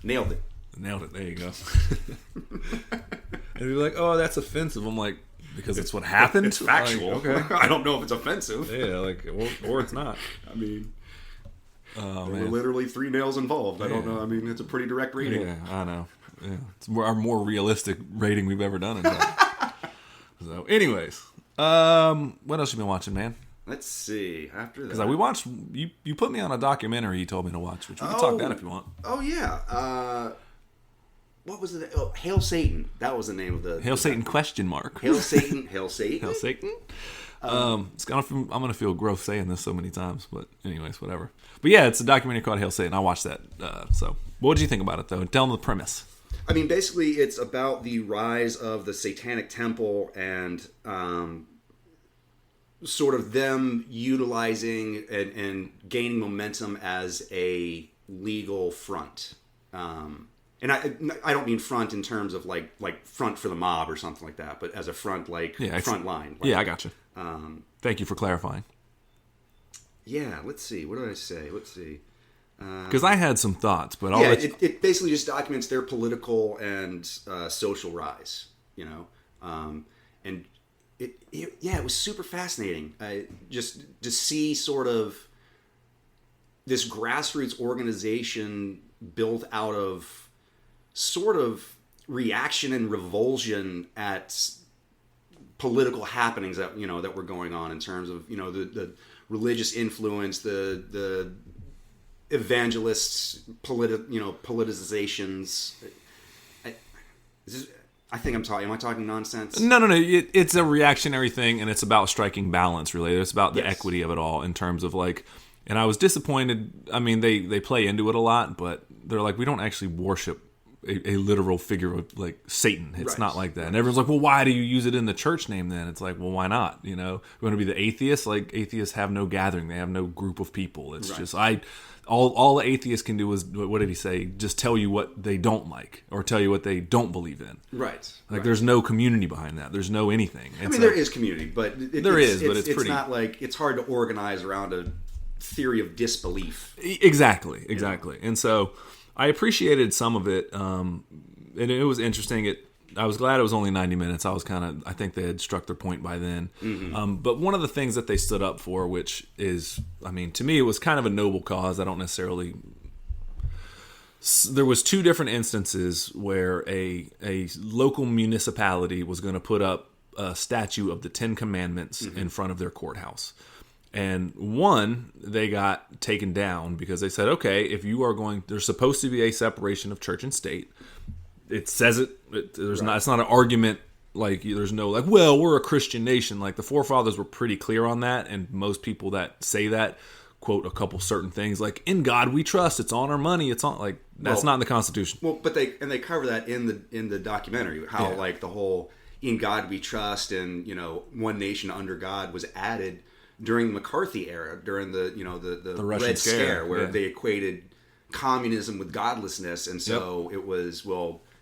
nailed it. There you go. And you're like, oh, that's offensive. I'm like, because it's what happened. It's factual. Like, okay. I don't know if it's offensive. Yeah, like, or it's not. I mean. There were literally 3 nails involved. I don't know. I mean, it's a pretty direct rating. Yeah, I know. Yeah, it's our more realistic rating we've ever done. In fact. So, anyways, what else you been watching, man? Let's see. After that, because we watched. You put me on a documentary you told me to watch, which we can talk that if you want. Oh yeah. What was it? Oh, Hail Satan. That was the name of the. Hail Satan ? Hail Satan. Hail Satan. Hail Satan. I'm gonna feel gross saying this so many times, but anyways, whatever. But yeah, it's a documentary called Hail Satan. I watched that. So, what did you think about it, though? Tell them the premise. I mean, basically, it's about the rise of the Satanic Temple and sort of them utilizing and gaining momentum as a legal front. And I don't mean front in terms of like front for the mob or something like that, but as a front, front line. I got you. Thank you for clarifying. Yeah, let's see. What did I say? Let's see. Because I had some thoughts, but it basically just documents their political and social rise, you know, and it was super fascinating. Just to see sort of this grassroots organization built out of sort of reaction and revulsion at political happenings that that were going on in terms of the religious influence, the evangelists, politicizations. I think I'm talking. Am I talking nonsense? No. It's a reactionary thing, and it's about striking balance. Really, it's about the equity of it all in terms of like. And I was disappointed. I mean, they play into it a lot, but they're like, we don't actually worship a literal figure of like Satan. It's not like that. And everyone's like, well, why do you use it in the church name then? It's like, well, why not? You know, we want to be the atheists. Like atheists have no gathering. They have no group of people. It's just all the atheists can do is, what did he say? Just tell you what they don't like or tell you what they don't believe in. Right. Like there's no community behind that. There's no anything. I mean, there is community, but it's pretty. Not like it's hard to organize around a theory of disbelief. Exactly. And so I appreciated some of it, and it was interesting. I was glad it was only 90 minutes. I think they had struck their point by then. Mm-hmm. But one of the things that they stood up for, which is, I mean, to me, it was kind of a noble cause. I don't necessarily. There was 2 different instances where a local municipality was going to put up a statue of the 10 Commandments in front of their courthouse. And one, they got taken down because they said, okay, if you are going, there's supposed to be a separation of church and state. It says it. It's not an argument. Like there's no like, well, we're a Christian nation. Like the forefathers were pretty clear on that, and most people that say that quote a couple certain things like "In God we trust." It's on our money. It's on like that's not in the Constitution. Well, but they cover that in the documentary how like the whole "In God we trust" and one nation under God was added during the McCarthy era, during the the Red Scare where they equated communism with godlessness, and so it was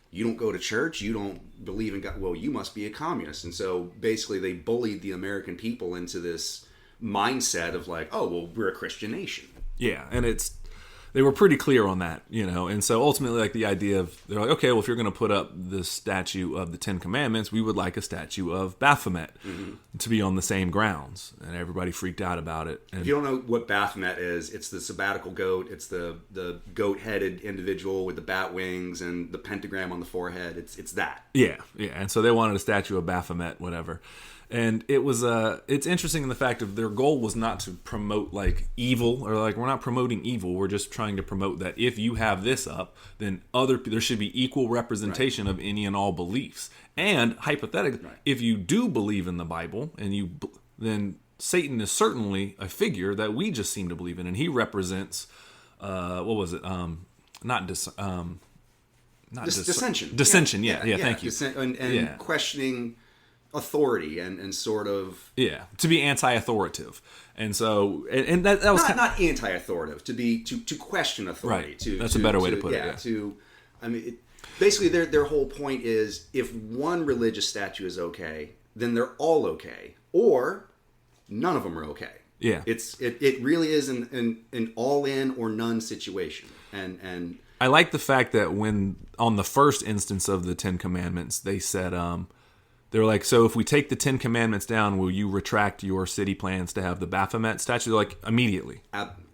you don't go to church, you don't believe in God, well, you must be a communist. And so basically they bullied the American people into this mindset of like, oh, well, we're a Christian nation. Yeah, and they were pretty clear on that, and so ultimately, like, the idea of, they're like, okay, well, if you're going to put up the statue of the Ten Commandments, we would like a statue of Baphomet to be on the same grounds, and everybody freaked out about it. And if you don't know what Baphomet is, it's the sabbatical goat. It's the goat-headed individual with the bat wings and the pentagram on the forehead. It's that. Yeah, and so they wanted a statue of Baphomet, whatever. And it was it's interesting in the fact of their goal was not to promote like evil, or like, we're not promoting evil, we're just trying to promote that if you have this up, then there should be equal representation of any and all beliefs. And hypothetically, if you do believe in the Bible, and then Satan is certainly a figure that we just seem to believe in, and he represents dissension. Dissension, yeah, thank you. And questioning authority and sort of to be anti-authoritative, and so and that was not anti-authoritative, to question authority. Right. That's a better way to put it. Basically their whole point is, if one religious statue is okay, then they're all okay, or none of them are okay. Yeah, it really is an all in or none situation, and I like the fact that when on the first instance of the Ten Commandments, they said they were like, so if we take the Ten Commandments down, will you retract your city plans to have the Baphomet statue? They're like, immediately.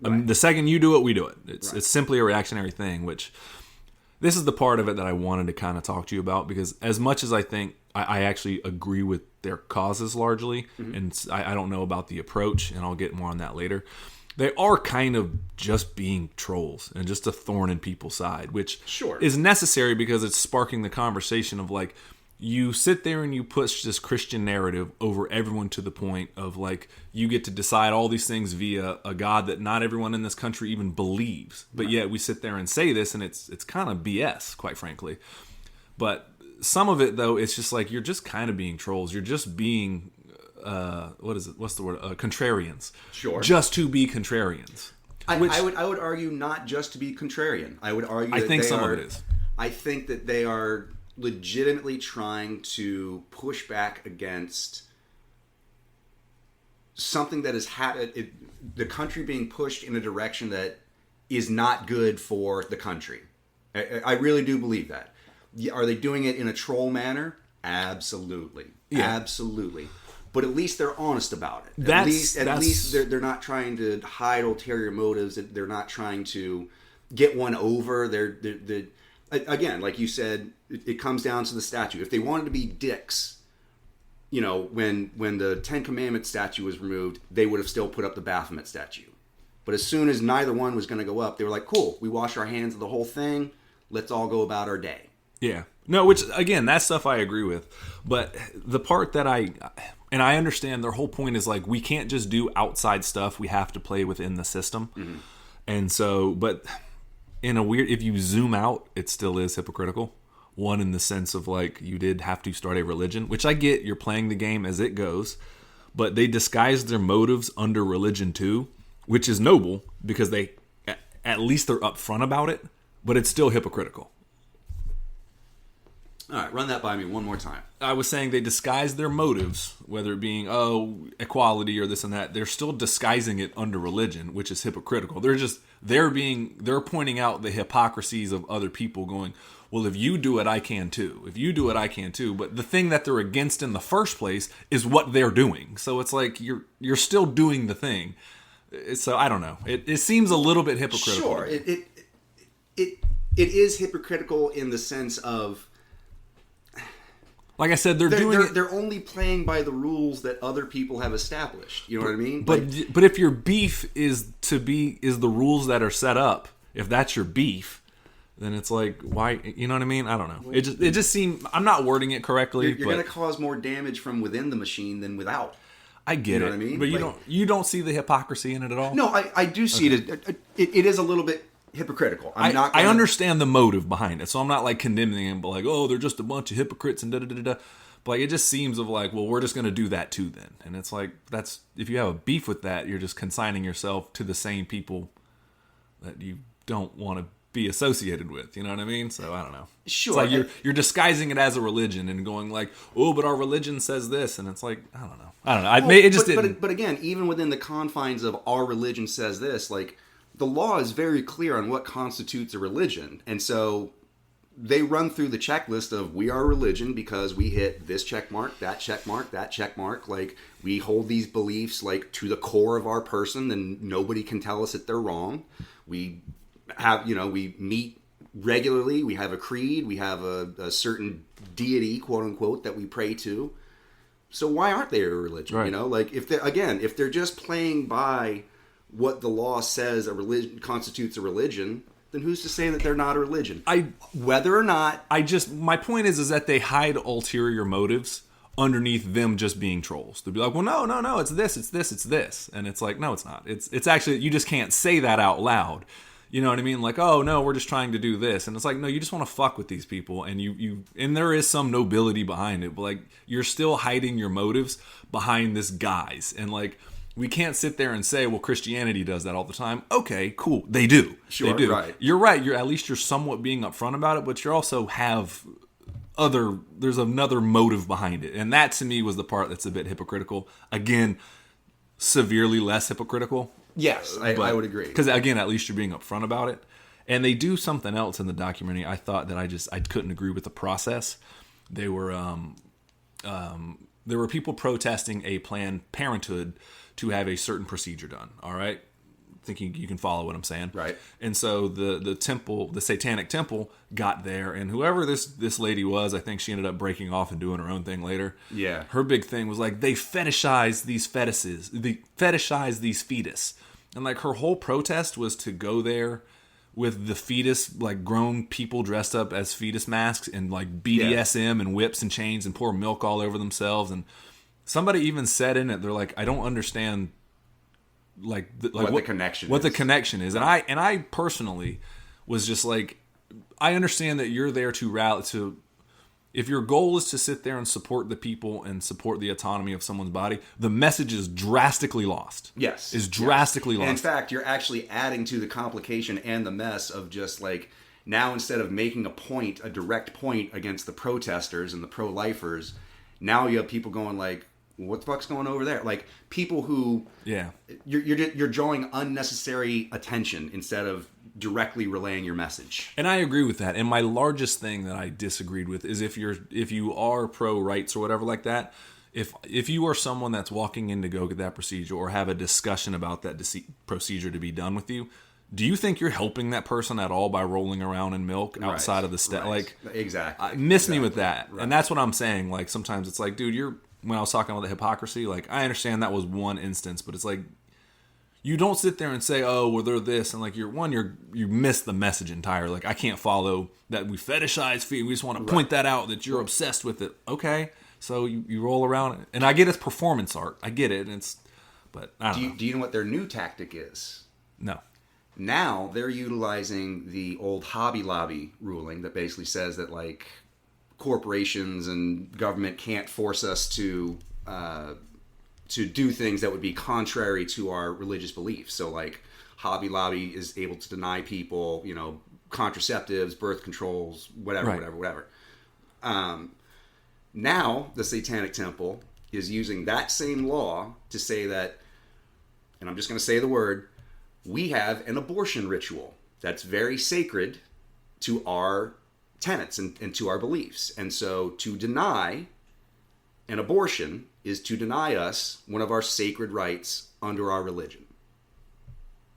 The second you do it, we do it. It's simply a reactionary thing, which this is the part of it that I wanted to kind of talk to you about, because as much as I think I actually agree with their causes largely, and I don't know about the approach, and I'll get more on that later, they are kind of just being trolls and just a thorn in people's side, which is necessary because it's sparking the conversation of like, you sit there and you push this Christian narrative over everyone to the point of like, you get to decide all these things via a God that not everyone in this country even believes. But yet we sit there and say this, and it's kind of BS, quite frankly. But some of it, though, it's just like, you're just kind of being trolls. You're just being, what's the word? Contrarians. Sure. Just to be contrarians. I would argue not just to be contrarian. I would argue that some of it is. I think that they are legitimately trying to push back against something that has the country being pushed in a direction that is not good for the country. I really do believe that. Are they doing it in a troll manner? Absolutely. Yeah. Absolutely. But at least they're honest about it. At least they're not trying to hide ulterior motives. They're not trying to get one over. They're again, like you said, it comes down to the statue. If they wanted to be dicks, when the Ten Commandments statue was removed, they would have still put up the Baphomet statue. But as soon as neither one was going to go up, they were like, cool, we wash our hands of the whole thing. Let's all go about our day. Yeah. No, which, again, that stuff I agree with. But the part that I understand, their whole point is like, we can't just do outside stuff. We have to play within the system. Mm-hmm. And so, but in a weird, if you zoom out, it still is hypocritical. One, in the sense of like, you did have to start a religion, which I get, you're playing the game as it goes, but they disguise their motives under religion too, which is noble because they, at least they're upfront about it, but it's still hypocritical. All right, run that by me one more time. I was saying they disguise their motives, whether it being, equality or this and that. They're still disguising it under religion, which is hypocritical. They're pointing out the hypocrisies of other people going, well, if you do it, I can too. If you do it, I can too. But the thing that they're against in the first place is what they're doing. So it's like you're still doing the thing. So I don't know. It seems a little bit hypocritical. Sure. It is hypocritical in the sense of, like I said, they're only playing by the rules that other people have established. You know what I mean? But if your beef is the rules that are set up, if that's your beef, then it's like, why? You know what I mean? I don't know. It just seemed, I'm not wording it correctly. You're going to cause more damage from within the machine than without. I get it. What I mean? But you don't see the hypocrisy in it at all? No, I do see it. It is a little bit hypocritical. I understand the motive behind it, so I'm not like condemning them, but like, oh, they're just a bunch of hypocrites and da-da-da-da. But like, it just seems of like, well, we're just going to do that too then. And it's like, that's, if you have a beef with that, you're just consigning yourself to the same people that you don't want to be associated with. You know what I mean? So I don't know. Sure. It's like you're disguising it as a religion and going like, oh, but our religion says this, and it's like, I don't know. It just didn't. But again, even within the confines of our religion says this, like the law is very clear on what constitutes a religion, and so they run through the checklist of we are a religion because we hit this check mark, that check mark, that check mark. Like we hold these beliefs like to the core of our person, and nobody can tell us that they're wrong. We have, we meet regularly. We have a creed. We have a certain deity, quote unquote, that we pray to. So why aren't they a religion? Right. Like if they're just playing by what the law says a religion constitutes a religion, then who's to say that they're not a religion? Whether or not. My point is that they hide ulterior motives underneath them just being trolls. They'll be like, well, no, it's this, it's this, it's this. And it's like, no, it's not. It's actually, you just can't say that out loud. You know what I mean? Like, oh no, we're just trying to do this. And it's like, no, you just want to fuck with these people. And and there is some nobility behind it, but like, you're still hiding your motives behind this guise. And like, we can't sit there and say, well, Christianity does that all the time. Okay, cool. They do. Sure, they do. Right. You're right. At least you're somewhat being upfront about it, but you also have there's another motive behind it. And that to me was the part that's a bit hypocritical. Again, severely less hypocritical. Yes, I would agree. Because again, at least you're being upfront about it. And they do something else in the documentary. I thought that I couldn't agree with the process. They were there were people protesting a Planned Parenthood to have a certain procedure done. All right, thinking you can follow what I'm saying, right? And so the temple, the Satanic temple, got there, and whoever this lady was, I think she ended up breaking off and doing her own thing later. Yeah, her big thing was like they fetishize these fetuses, they fetishize these fetus, and like her whole protest was to go there with the fetus, like grown people dressed up as fetus masks and like BDSM and whips and chains and pour milk all over themselves. And somebody even said in it, they're like, I don't understand what the connection is. And I personally was just like, I understand that you're there to rally to, if your goal is to sit there and support the people and support the autonomy of someone's body, the message is drastically lost. Yes. Is drastically lost. And in fact, you're actually adding to the complication and the mess of just like, now instead of making a direct point against the protesters and the pro-lifers, now you have people going like, what the fuck's going over there? Like people who, you're drawing unnecessary attention instead of directly relaying your message. And I agree with that. And my largest thing that I disagreed with is if you are pro rights or whatever like that, if you are someone that's walking in to go get that procedure or have a discussion about that procedure to be done with you, do you think you're helping that person at all by rolling around in milk outside of the step? Right. Like exactly. Miss me with that. Right. And that's what I'm saying. Like sometimes it's like, dude, when I was talking about the hypocrisy, like I understand that was one instance, but it's like you don't sit there and say, oh, well, they're this, and like you miss the message entirely. Like I can't follow that we fetishize feet. We just want to point that out that you're obsessed with it. Okay, so you roll around it, and I get it's performance art. I get it, but I don't know. Do you know what their new tactic is? No. Now they're utilizing the old Hobby Lobby ruling that basically says that like corporations and government can't force us to do things that would be contrary to our religious beliefs. So like Hobby Lobby is able to deny people, contraceptives, birth controls, whatever. Now the Satanic Temple is using that same law to say that, and I'm just going to say the word, we have an abortion ritual that's very sacred to our tenets and to our beliefs. And so to deny an abortion is to deny us one of our sacred rights under our religion.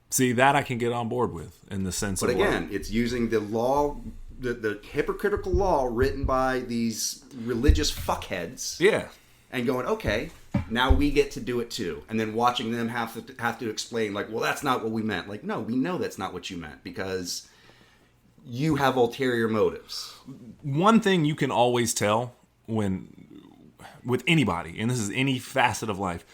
See, that I can get on board with in the sense of... But again, it's using the law, the hypocritical law written by these religious fuckheads. Yeah. And going, okay, now we get to do it too. And then watching them have to explain, like, well, that's not what we meant. Like, no, we know that's not what you meant because you have ulterior motives. One thing you can always tell with anybody, and this is any facet of life,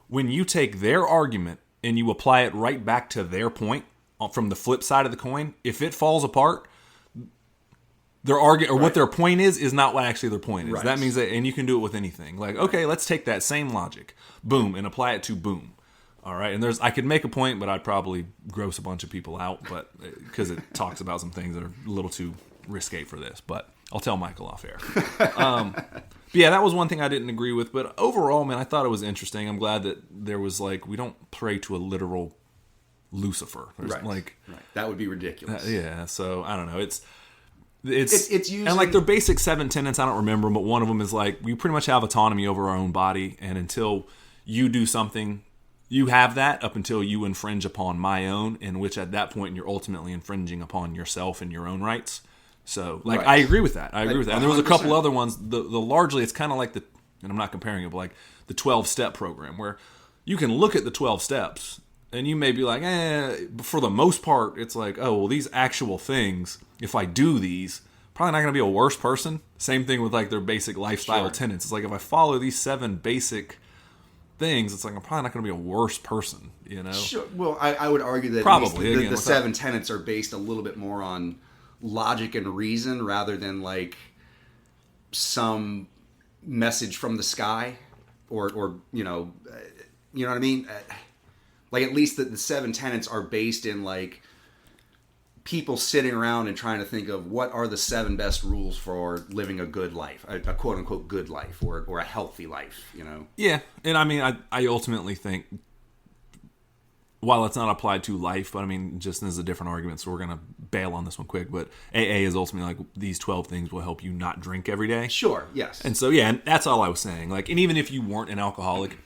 when you take their argument and you apply it right back to their point from the flip side of the coin, if it falls apart, their argument or what their point is not what actually their point is. Right. That means that, and you can do it with anything. Like, okay, let's take that same logic, boom, and apply it to boom. All right, and I could make a point, but I'd probably gross a bunch of people out, but because it talks about some things that are a little too risque for this. But I'll tell Michael off air. But yeah, that was one thing I didn't agree with. But overall, man, I thought it was interesting. I'm glad that there was we don't pray to a literal Lucifer. There's right. That would be ridiculous. Yeah, so I don't know. It's using... And their basic 7 tenets, I don't remember them, but one of them is we pretty much have autonomy over our own body, and until you do something, you have that up until you infringe upon my own, in which at that point you're ultimately infringing upon yourself and your own rights. So, right. I agree with that. I agree with that. And there was a 100%. couple other ones. The largely, it's kind of like and I'm not comparing it, but the 12-step program, where you can look at the 12 steps, and you may be like, but for the most part, it's oh, well, these actual things, if I do these, probably not going to be a worse person. Same thing with their basic lifestyle tenets. It's if I follow these 7 basic things, it's I'm probably not going to be a worse person, you know? Sure. Well, I would argue that probably the 7 tenets are based a little bit more on logic and reason rather than some message from the sky or you know what I mean? At least the 7 tenets are based in people sitting around and trying to think of what are the 7 best rules for living a good life, a quote unquote good life or a healthy life, you know? Yeah. And I mean, I ultimately think, while it's not applied to life, but I mean, just as a different argument, so we're going to bail on this one quick, but AA is ultimately these 12 things will help you not drink every day. Sure, yes. And so, yeah, and that's all I was saying. And even if you weren't an alcoholic,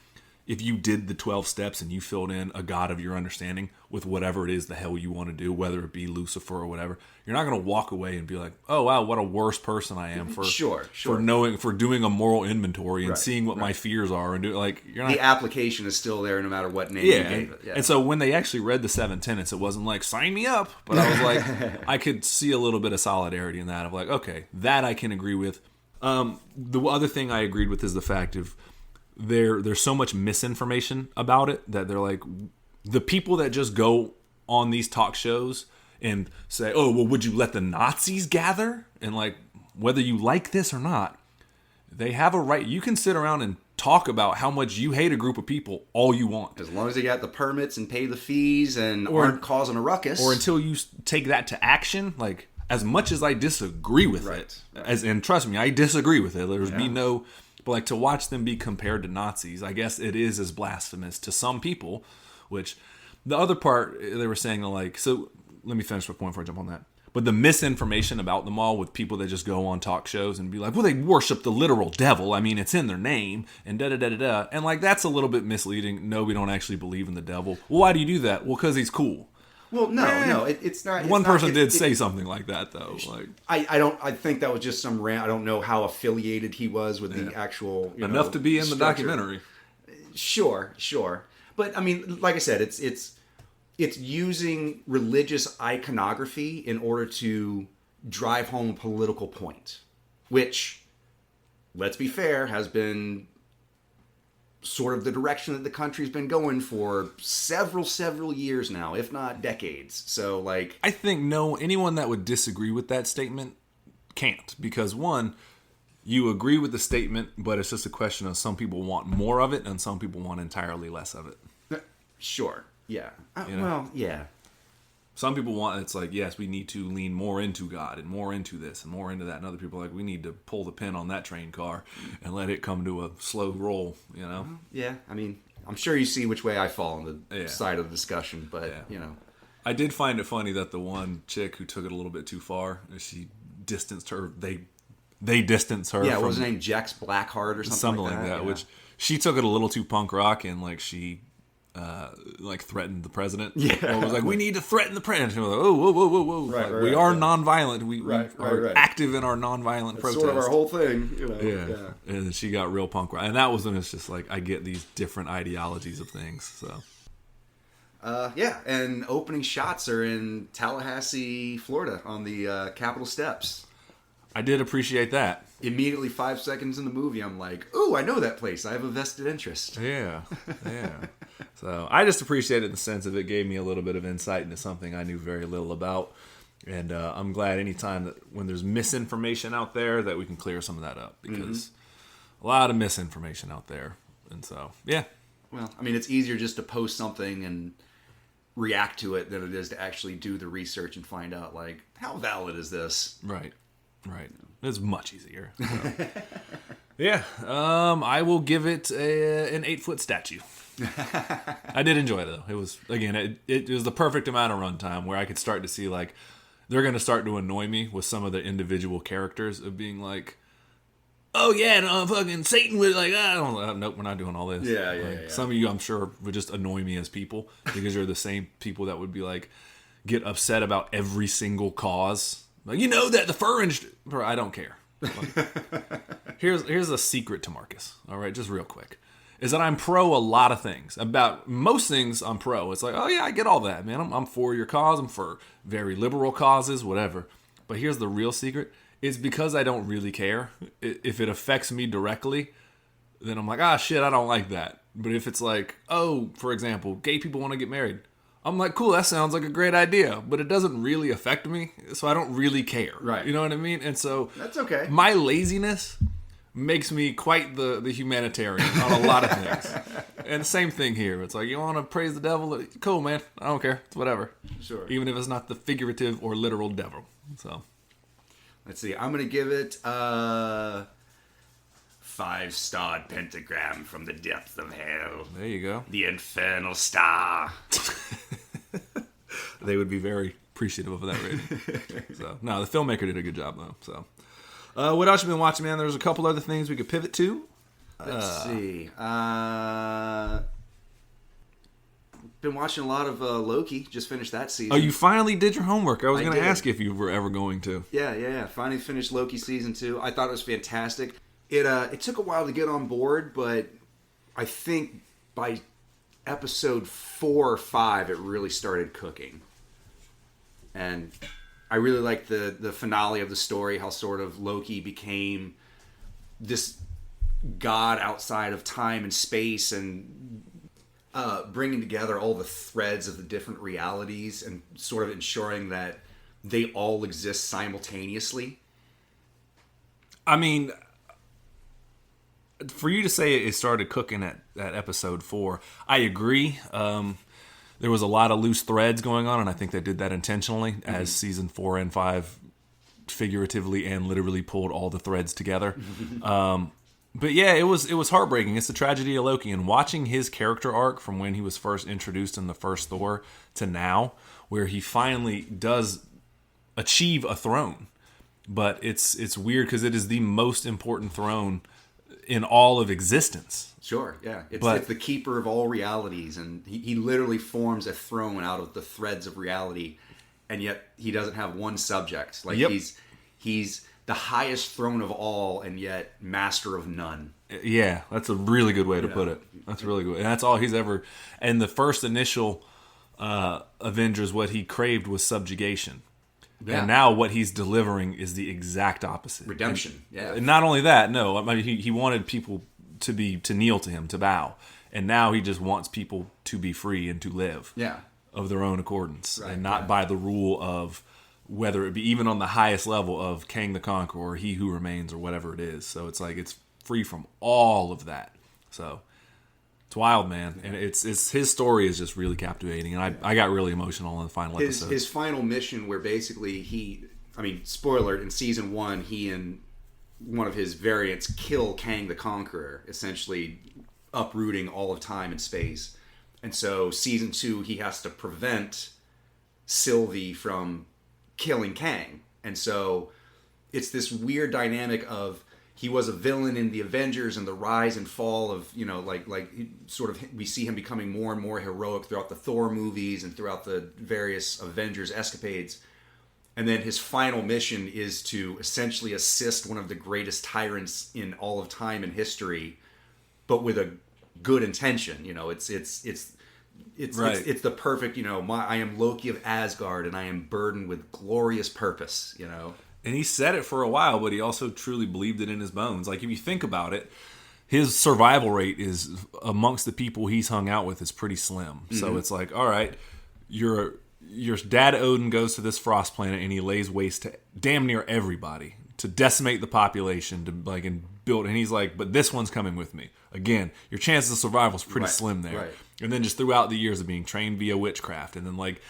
if you did the 12 steps and you filled in a God of your understanding with whatever it is the hell you want to do, whether it be Lucifer or whatever, you're not going to walk away and be like, oh, wow, what a worse person I am for doing a moral inventory and seeing what my fears are. And you're not. The application is still there no matter what name you gave it. Yeah. And so when they actually read the 7 tenets, it wasn't sign me up. But I was I could see a little bit of solidarity in that of okay, that I can agree with. The other thing I agreed with is the fact of there's so much misinformation about it that they're the people that just go on these talk shows and say, oh, well, would you let the Nazis gather? And whether you like this or not, they have a right. You can sit around and talk about how much you hate a group of people all you want. As long as they got the permits and pay the fees and aren't causing a ruckus. Or until you take that to action, as much as I disagree with it, and trust me, I disagree with it. There's be no... But to watch them be compared to Nazis, I guess it is as blasphemous to some people, which the other part they were saying so let me finish my point before I jump on that. But the misinformation about them all with people that just go on talk shows and be well, they worship the literal devil. I mean, it's in their name and da-da-da-da-da. And that's a little bit misleading. No, we don't actually believe in the devil. Well, why do you do that? Well, because he's cool. Well, no, it's not. One person did say something like that, though. I think that was just some rant. I don't know how affiliated he was with the actual enough to be in the documentary. Sure, but I mean, like I said, it's using religious iconography in order to drive home a political point, which, let's be fair, has been sort of the direction that the country's been going for several years now, if not decades. So I think anyone that would disagree with that statement can't, because one, you agree with the statement, but it's just a question of some people want more of it and some people want entirely less of it. Sure. Yeah. Well, yeah. Some people want, it's yes, we need to lean more into God and more into this and more into that. And other people are we need to pull the pin on that train car and let it come to a slow roll, you know? Yeah. I mean, I'm sure you see which way I fall on the side of the discussion, but, I did find it funny that the one chick who took it a little bit too far, she distanced her, they distanced her. Yeah, what was her name? Jex Blackheart or something like that. Yeah. Which she took it a little too punk rock and she... threatened the president. Yeah, it was we need to threaten the president. Oh, whoa! Right, we are nonviolent. We are active in our nonviolent protest. Sort of our whole thing, Yeah. And she got real punk rock, and that was when it's just I get these different ideologies of things. So, and opening shots are in Tallahassee, Florida, on the Capitol steps. I did appreciate that. Immediately 5 seconds in the movie, I'm ooh, I know that place. I have a vested interest. Yeah. So I just appreciated the sense of it gave me a little bit of insight into something I knew very little about. And I'm glad anytime that when there's misinformation out there that we can clear some of that up, because a lot of misinformation out there. And so, yeah. Well, I mean, it's easier just to post something and react to it than it is to actually do the research and find out, like, how valid is this? Right. It's much easier. So. Yeah. I will give it an 8-foot statue. I did enjoy it, though. It was, again, it was the perfect amount of runtime where I could start to see, like, they're going to start to annoy me with some of the individual characters of being like, oh, yeah, no, fucking Satan would, like, I don't know. Nope, we're not doing all this. Yeah. Some of you, I'm sure, would just annoy me as people because you're the same people that would be like, get upset about every single cause. Like, you know that the fur industry, bro, I don't care. Like, here's a secret to Marcus, all right, just real quick, is that I'm pro a lot of things. About most things, I'm pro. It's like, oh, yeah, I get all that, man. I'm for your cause. I'm for very liberal causes, whatever. But here's the real secret. It's because I don't really care. If it affects me directly, then I'm like, ah, shit, I don't like that. But if it's like, oh, for example, gay people want to get married, I'm like, cool, that sounds like a great idea, but it doesn't really affect me, so I don't really care. Right. You know what I mean? And so that's okay. My laziness makes me quite the humanitarian on a lot of things. And the same thing here. It's like, you want to praise the devil? Cool, man. I don't care. It's whatever. Sure. Even if it's not the figurative or literal devil. So, let's see. I'm going to give it a 5-starred pentagram from the depths of hell. There you go. The infernal star. They would be very appreciative of that rating. So, no, the filmmaker did a good job, though. So, what else you been watching, man? There's a couple other things we could pivot to. Let's see. Been watching a lot of Loki. Just finished that season. Oh, you finally did your homework. I was going to did. ask you if you were ever going to. Yeah. Finally finished Loki season 2. I thought it was fantastic. It took a while to get on board, but I think by episode 4 or 5, it really started cooking. And I really liked the finale of the story, how sort of Loki became this god outside of time and space, and bringing together all the threads of the different realities and sort of ensuring that they all exist simultaneously. I mean, for you to say it started cooking at episode 4, I agree. There was a lot of loose threads going on, and I think they did that intentionally, as season 4 and 5 figuratively and literally pulled all the threads together. But yeah, it was heartbreaking. It's the tragedy of Loki, and watching his character arc from when he was first introduced in the first Thor to now, where he finally does achieve a throne. But it's weird because it is the most important throne in all of existence. Sure, yeah. It's the keeper of all realities, and he literally forms a throne out of the threads of reality, and yet he doesn't have one subject. Like, he's the highest throne of all, and yet master of none. Yeah, that's a really good way to put it. That's really good. And that's all he's ever... And the first initial Avengers, what he craved was subjugation. Yeah. And now what he's delivering is the exact opposite. Redemption, And not only that, no. I mean, he wanted people to kneel to him, to bow. And now he just wants people to be free and to live of their own accordance. Right, and not by the rule of whether it be even on the highest level of Kang the Conqueror or He Who Remains or whatever it is. So it's like it's free from all of that. So it's wild, man. And it's his story is just really captivating. And I got really emotional in the final episode. His final mission where basically spoiler, in season 1, he and one of his variants kill Kang the Conqueror, essentially uprooting all of time and space. And so season 2, he has to prevent Sylvie from killing Kang. And so it's this weird dynamic of he was a villain in the Avengers and the rise and fall of, sort of we see him becoming more and more heroic throughout the Thor movies and throughout the various Avengers escapades. And then his final mission is to essentially assist one of the greatest tyrants in all of time and history, but with a good intention. It's the perfect, I am Loki of Asgard and I am burdened with glorious purpose, And he said it for a while, but he also truly believed it in his bones. Like, if you think about it, his survival rate is amongst the people he's hung out with is pretty slim. Mm-hmm. So it's like, all right, your dad Odin goes to this frost planet and he lays waste to damn near everybody to decimate the population, to like and build. And he's like, but this one's coming with me. Again, your chances of survival is pretty slim there. Right. And then just throughout the years of being trained via witchcraft, and then like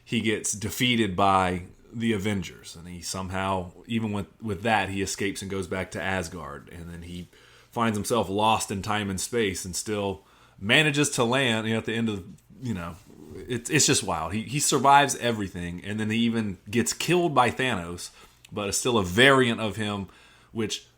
he gets defeated by the Avengers, and he somehow, even with that, he escapes and goes back to Asgard, and then he finds himself lost in time and space, and still manages to land. At the end of it's just wild. He survives everything, and then he even gets killed by Thanos, but it's still a variant of him,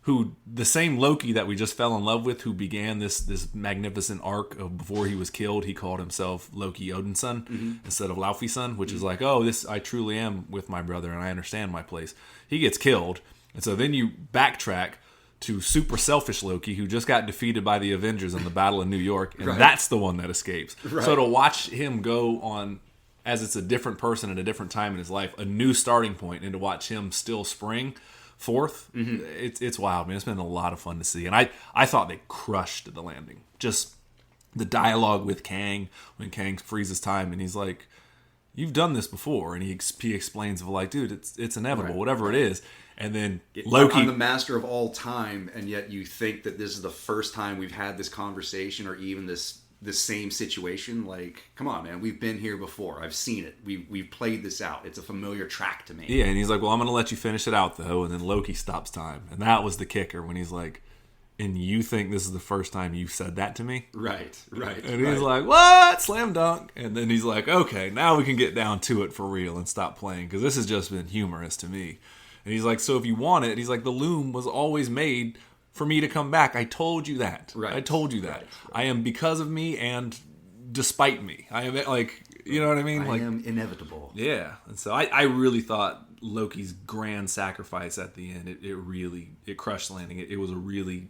who the same Loki that we just fell in love with, who began this magnificent arc of before he was killed, he called himself Loki Odinson instead of Laufeyson, which is like, oh, this I truly am with my brother and I understand my place. He gets killed, and so then you backtrack to super selfish Loki, who just got defeated by the Avengers in the Battle of New York, and that's the one that escapes. Right. So to watch him go on, as it's a different person at a different time in his life, a new starting point, and to watch him still spring forth, it's wild, man. It's been a lot of fun to see, and I thought they crushed the landing. Just the dialogue with Kang, when Kang freezes time, and he's like, "You've done this before," and he explains of like, "Dude, it's inevitable, whatever it is." And then Loki, I'm the master of all time, and yet you think that this is the first time we've had this conversation, or even this same situation. Like, come on, man, we've been here before. I've seen it. We've played this out. It's a familiar track to me. Yeah, and he's like, well, I'm going to let you finish it out, though. And then Loki stops time. And that was the kicker, when he's like, and you think this is the first time you've said that to me? Right. And he's like, what? Slam dunk. And then he's like, okay, now we can get down to it for real and stop playing, because this has just been humorous to me. And he's like, so if you want it, he's like, the loom was always made for me to come back. I told you that. Right. I told you that. Right. I am because of me and despite me. I am like, you know what I mean? I am inevitable. Yeah. And so I really thought Loki's grand sacrifice at the end, it really crushed landing. It was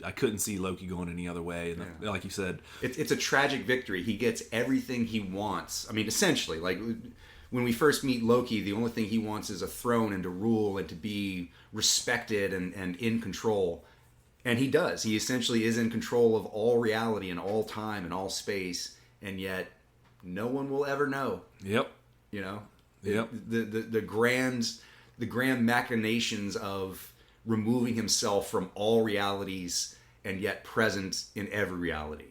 I couldn't see Loki going any other way. And like you said, it's a tragic victory. He gets everything he wants. I mean, essentially, like when we first meet Loki, the only thing he wants is a throne and to rule and to be respected and in control. And he does. He essentially is in control of all reality and all time and all space, and yet no one will ever know. Yep. Yep. The grand machinations of removing himself from all realities and yet present in every reality.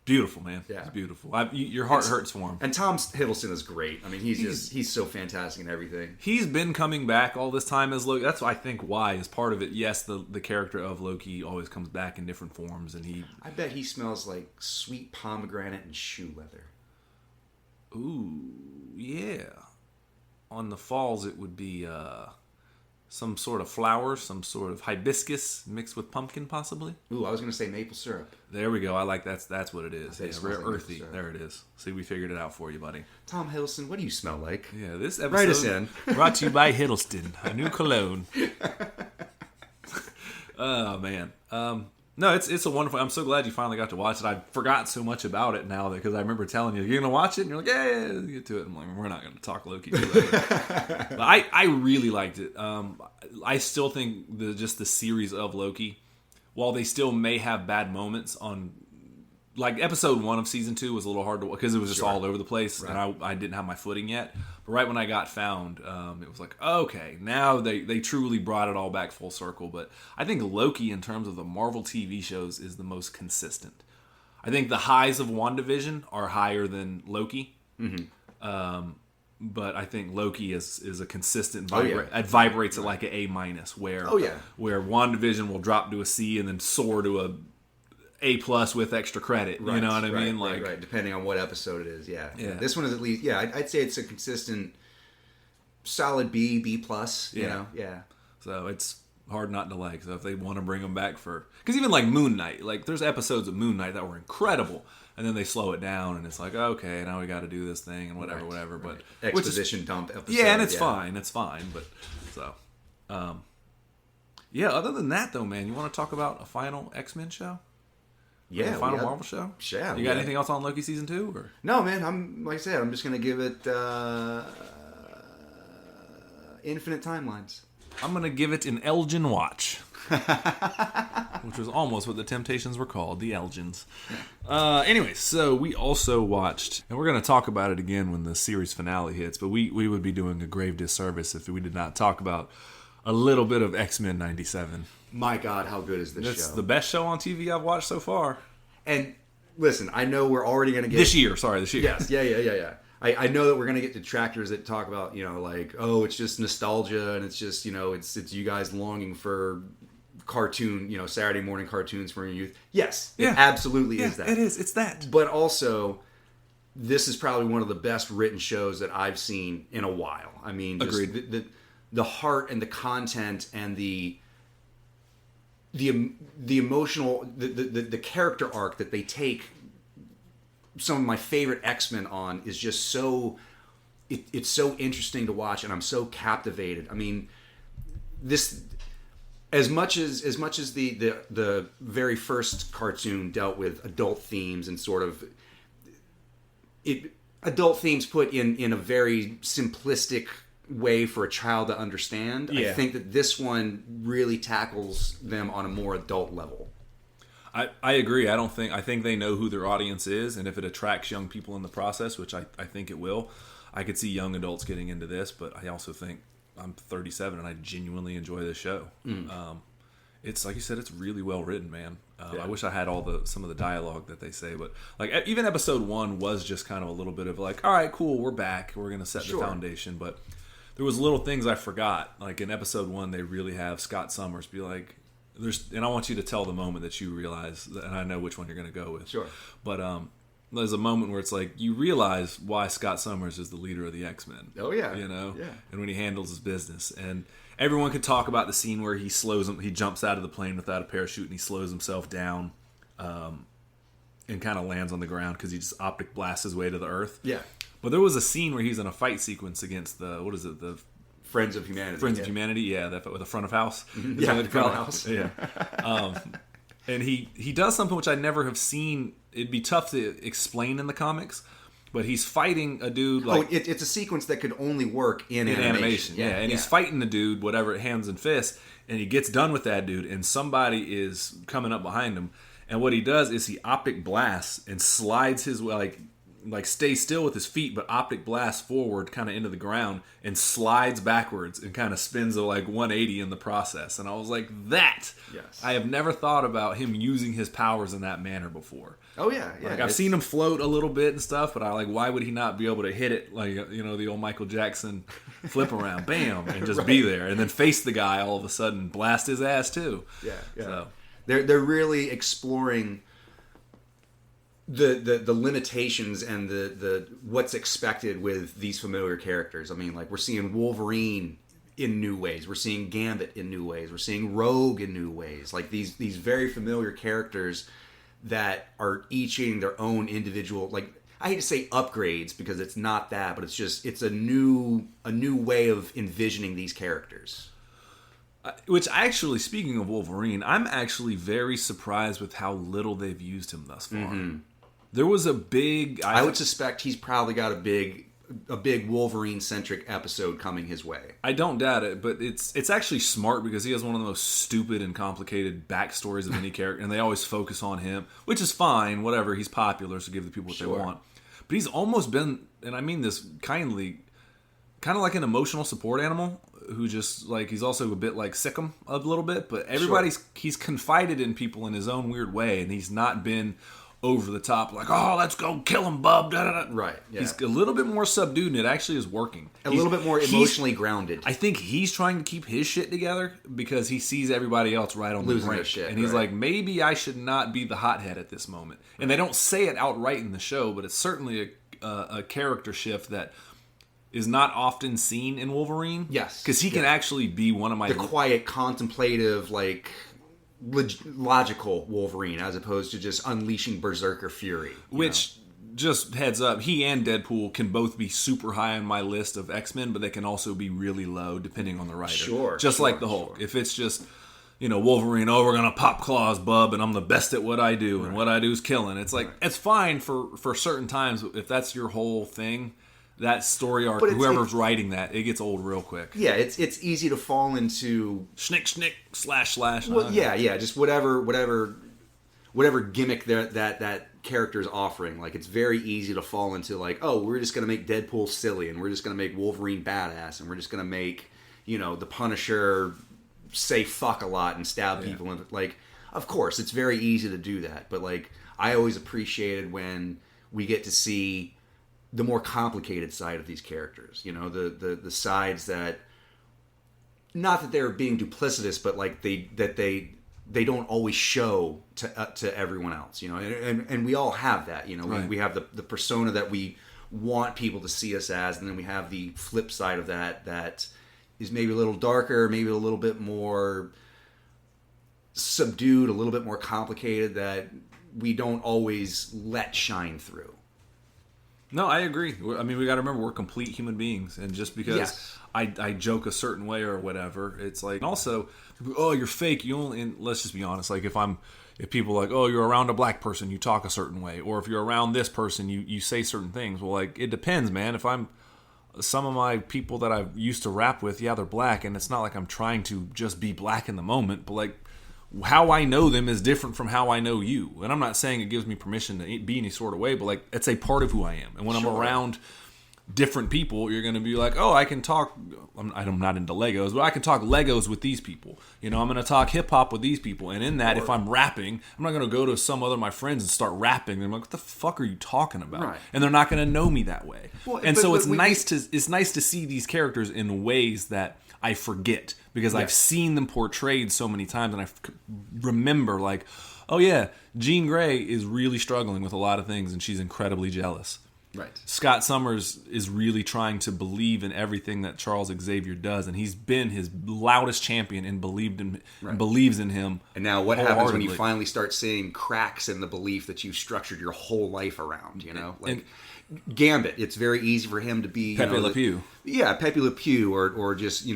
Beautiful, man. Yeah. It's beautiful. Your heart hurts for him. And Tom Hiddleston is great. I mean, he's so fantastic in everything. He's been coming back all this time as Loki. That's, I think, why is part of it. Yes, the character of Loki always comes back in different forms, and I bet he smells like sweet pomegranate and shoe leather. Ooh, yeah. On the falls, it would be some sort of flower, some sort of hibiscus mixed with pumpkin, possibly. Ooh, I was going to say maple syrup. There we go. I like that's what it is. Yeah, very earthy. There it is. See, we figured it out for you, buddy. Tom Hiddleston, what do you smell like? Yeah, this episode write us in. Brought to you by Hiddleston, a new cologne. Oh man. No, it's a wonderful. I'm so glad you finally got to watch it. I forgot so much about it now because I remember telling you you're gonna watch it, and you're like, yeah, get to it. I'm like, we're not gonna talk Loki. But I really liked it. I still think just the series of Loki, while they still may have bad moments on, like episode 1 of season 2 was a little hard to watch because it was just all over the place, and I didn't have my footing yet. But right when I got found, it was like, okay, now they truly brought it all back full circle. But I think Loki, in terms of the Marvel TV shows, is the most consistent. I think the highs of WandaVision are higher than Loki. Mm-hmm. But I think Loki is a consistent it vibrates at like an A-, where where WandaVision will drop to a C and then soar to a A+ with extra credit. You know what I mean? Right. Depending on what episode it is. Yeah. This one is at least. Yeah, I'd say it's a consistent, solid B+. You know. Yeah. So it's hard not to like. So if they want to bring them back because even like Moon Knight, like there's episodes of Moon Knight that were incredible, and then they slow it down, and it's like, okay, now we got to do this thing and whatever. But exposition dump episode. Yeah, and it's fine. It's fine. But so, Other than that, though, man, you want to talk about a final X-Men show? Yeah, final Marvel show. Yeah, you got anything else on Loki season 2? Or? No, man. I'm just gonna give it infinite timelines. I'm gonna give it an Elgin watch, which was almost what the Temptations were called, the Elgins. Anyway, so we also watched, and we're gonna talk about it again when the series finale hits. But we would be doing a grave disservice if we did not talk about a little bit of X-Men 97. My God, how good is this show? It's the best show on TV I've watched so far. And listen, I know we're already going to get... This year. Yes, yeah. I know that we're going to get detractors that talk about, like, oh, it's just nostalgia, and it's just, it's you guys longing for cartoon, Saturday morning cartoons for your youth. Yes, it absolutely is that. It is. It's that. But also, this is probably one of the best written shows that I've seen in a while. I mean, just agreed. The heart and the content and the emotional, the character arc that they take some of my favorite X-Men on is just so... It's so interesting to watch, and I'm so captivated. I mean, this... As much as the very first cartoon dealt with adult themes and sort of adult themes put in a very simplistic way for a child to understand, I think that this one really tackles them on a more adult level. I agree. I think they know who their audience is, and if it attracts young people in the process, which I think it will, I could see young adults getting into this, but I also think I'm 37 and I genuinely enjoy this show. It's like you said, it's really well written, man. I wish I had some of the dialogue that they say, but like even episode 1 was just kind of a little bit of like, all right, cool, we're back, we're gonna set the foundation. But there was little things I forgot. Like in episode 1, they really have Scott Summers be like, and I want you to tell the moment that you realize, and I know which one you're gonna go with. Sure. But there's a moment where it's like you realize why Scott Summers is the leader of the X-Men. Oh yeah, and when he handles his business, and everyone could talk about the scene where he jumps out of the plane without a parachute and he slows himself down, and kind of lands on the ground because he just optic blasts his way to the earth. Yeah, but there was a scene where he's in a fight sequence against the Friends of Humanity. Friends of Humanity, that with the front of house. Yeah, front of house. Yeah. And he does something which I never have seen. It'd be tough to explain in the comics, but he's fighting a dude like... it's a sequence that could only work in animation. And he's fighting the dude, whatever, hands and fists, and he gets done with that dude, and somebody is coming up behind him, and what he does is he optic blasts and slides his like stays still with his feet, but optic blasts forward kind of into the ground and slides backwards and kind of spins a 180 in the process. And I was like, yes. I have never thought about him using his powers in that manner before. Oh yeah. I've seen him float a little bit and stuff, but why would he not be able to hit it the old Michael Jackson flip around, bam, and just be there, and then face the guy all of a sudden, blast his ass too. Yeah. So they're really exploring the limitations and the what's expected with these familiar characters. I mean, we're seeing Wolverine in new ways. We're seeing Gambit in new ways. We're seeing Rogue in new ways. Like these very familiar characters that are each in their own individual, I hate to say upgrades because it's not that, but it's a new way of envisioning these characters. Which actually, speaking of Wolverine, I'm actually very surprised with how little they've used him thus far. Mm-hmm. There was a big... I would suspect he's probably got a big Wolverine-centric episode coming his way. I don't doubt it, but it's actually smart because he has one of the most stupid and complicated backstories of any character, and they always focus on him, which is fine, whatever, he's popular, so give the people what they want. But he's almost been, and I mean this kindly, kind of like an emotional support animal, who just, he's also a bit like Sickum a little bit, but he's confided in people in his own weird way, and he's not been over the top, oh, let's go kill him, bub. Da, da, da. Right. Yeah. He's a little bit more subdued, and it actually is working. A little bit more emotionally grounded. I think he's trying to keep his shit together because he sees everybody else right on the brink. Shit, and he's like, maybe I should not be the hothead at this moment. Right. And they don't say it outright in the show, but it's certainly a character shift that is not often seen in Wolverine. Yes. Because he can actually be one of my... The quiet, contemplative, logical Wolverine as opposed to just unleashing berserker fury. Which, just heads up, he and Deadpool can both be super high on my list of X-Men, but they can also be really low depending on the writer. Sure. Just like the Hulk. Sure. If it's just, Wolverine, we're going to pop claws, bub, and I'm the best at what I do, and what I do is killing. It's it's fine for certain times. If that's your whole thing, that story arc, whoever's writing that, it gets old real quick. Yeah, it's easy to fall into... Schnick, / Well, yeah, just whatever gimmick that character's offering. It's very easy to fall into, we're just going to make Deadpool silly, and we're just going to make Wolverine badass, and we're just going to make, the Punisher say fuck a lot and stab people, and like, of course it's very easy to do that, but like I always appreciated when we get to see the more complicated side of these characters, the sides that, not that they're being duplicitous, but like they don't always show to everyone else, and we all have that, Right. we have the persona that we want people to see us as, and then we have the flip side of that is maybe a little darker, maybe a little bit more subdued, a little bit more complicated, that we don't always let shine through. No, I agree. I mean, we got to remember we're complete human beings, and just because I joke a certain way or whatever, it's like, also, oh, you're fake. You only, and let's just be honest. Like if people are like, oh, you're around a black person, you talk a certain way, or if you're around this person, you say certain things. Well, like, it depends, man. If I'm some of my people that I used to rap with, they're black, and it's not like I'm trying to just be black in the moment, but like, how I know them is different from how I know you. And I'm not saying it gives me permission to be any sort of way, but like, it's a part of who I am. And when I'm around different people, you're going to be like, oh, I can talk, I'm not into Legos, but I can talk Legos with these people. I'm going to talk hip hop with these people. And in that, if I'm rapping, I'm not going to go to some other of my friends and start rapping. They're like, what the fuck are you talking about? Right. And they're not going to know me that way. Well, and so it's nice to see these characters in ways that I forget, because I've seen them portrayed so many times, and I remember like, oh yeah, Jean Grey is really struggling with a lot of things, and she's incredibly jealous. Right. Scott Summers is really trying to believe in everything that Charles Xavier does, and he's been his loudest champion and believes in him. And now what happens when you finally start seeing cracks in the belief that you've structured your whole life around, Like Gambit, it's very easy for him to be Pepe Le Pew. Yeah, Pepe Le Pew, or just,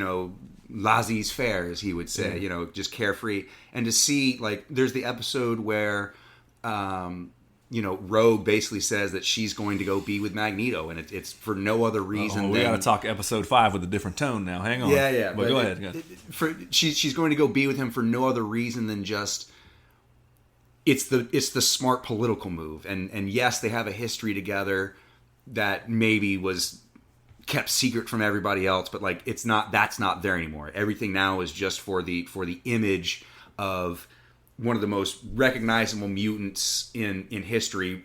laissez-faire, as he would say, just carefree. And to see, like, there's the episode where Rogue basically says that she's going to go be with Magneto, and it's for no other reason. We got to talk episode 5 with a different tone now. Hang on. Yeah. But go ahead. She's going to go be with him for no other reason than just it's the smart political move. And yes, they have a history together that maybe was kept secret from everybody else, but like that's not there anymore. Everything now is just for the image of one of the most recognizable mutants in history,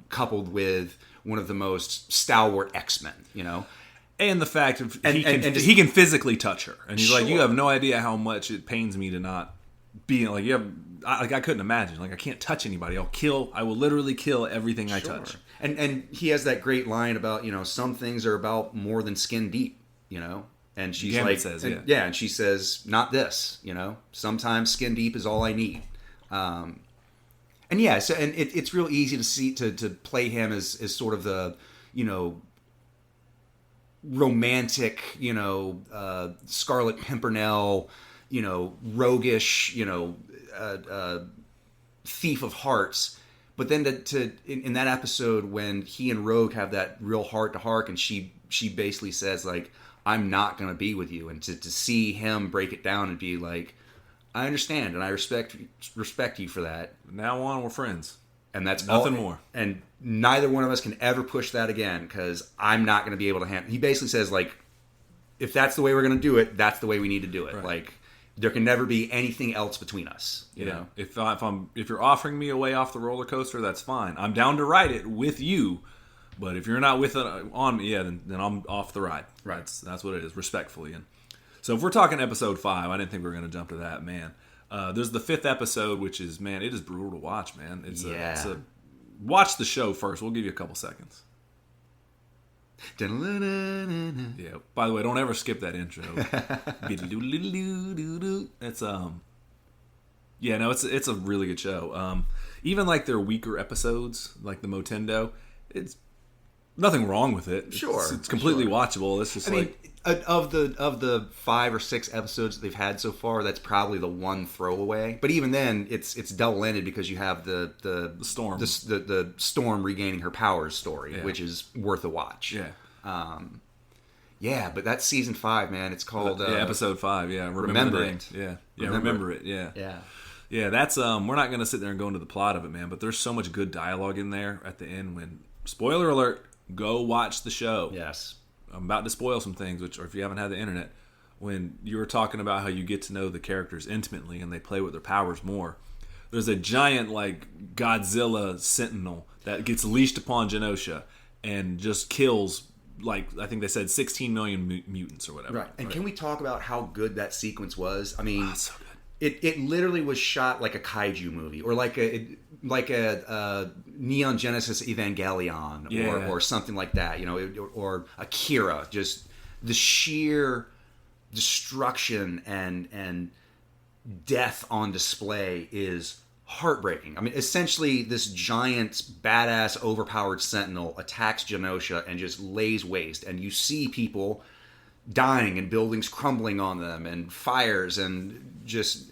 coupled with one of the most stalwart X-Men, And the fact of he can physically touch her, and he's like, you have no idea how much it pains me to not be like you have. I couldn't imagine. Like, I can't touch anybody. I will literally kill everything I touch. And he has that great line about some things are about more than skin deep, And she's Gambit like, says, and she says, not this, Sometimes skin deep is all I need. And it's real easy to see to play him as sort of the romantic, Scarlet Pimpernel, roguish, thief of hearts. But then in that episode when he and Rogue have that real heart to heart, and she basically says like, I'm not going to be with you, and to see him break it down and be like, I understand and I respect you for that. Now on, we're friends, and that's nothing more. And neither one of us can ever push that again, because I'm not going to be able to handle. He basically says like, if that's the way we're going to do it, that's the way we need to do it. Right. Like, there can never be anything else between us. You know? If you're offering me a way off the roller coaster, that's fine. I'm down to ride it with you. But if you're not with it on me, then I'm off the ride. Right. That's what it is, respectfully. And so if we're talking episode 5, I didn't think we were going to jump to that, man. There's the 5th episode, which is, man, it is brutal to watch, man. Watch the show first. We'll give you a couple seconds. Yeah. By the way, don't ever skip that intro. It's a really good show. Even like their weaker episodes, like the Motendo, it's nothing wrong with it. Sure, it's completely watchable. It's just of the 5 or 6 episodes that they've had so far, that's probably the one throwaway. But even then, it's double-ended, because you have the storm, the storm regaining her powers story, which is worth a watch. But that's season 5, man. It's called episode 5. Yeah, remember it. Remember it. Yeah. That's we're not gonna sit there and go into the plot of it, man. But there's so much good dialogue in there at the end. When, spoiler alert, go watch the show. Yes. I'm about to spoil some things, or if you haven't had the internet, when you were talking about how you get to know the characters intimately and they play with their powers more. There's a giant like Godzilla sentinel that gets leashed upon Genosha and just kills, like, I think they said 16 million mutants or whatever. Right. And can we talk about how good that sequence was? I mean, so good. It literally was shot like a kaiju movie, or like a Neon Genesis Evangelion, or something like that, or Akira. Just the sheer destruction and death on display is heartbreaking. I mean, essentially, this giant, badass, overpowered sentinel attacks Genosha and just lays waste, and you see people dying and buildings crumbling on them and fires and just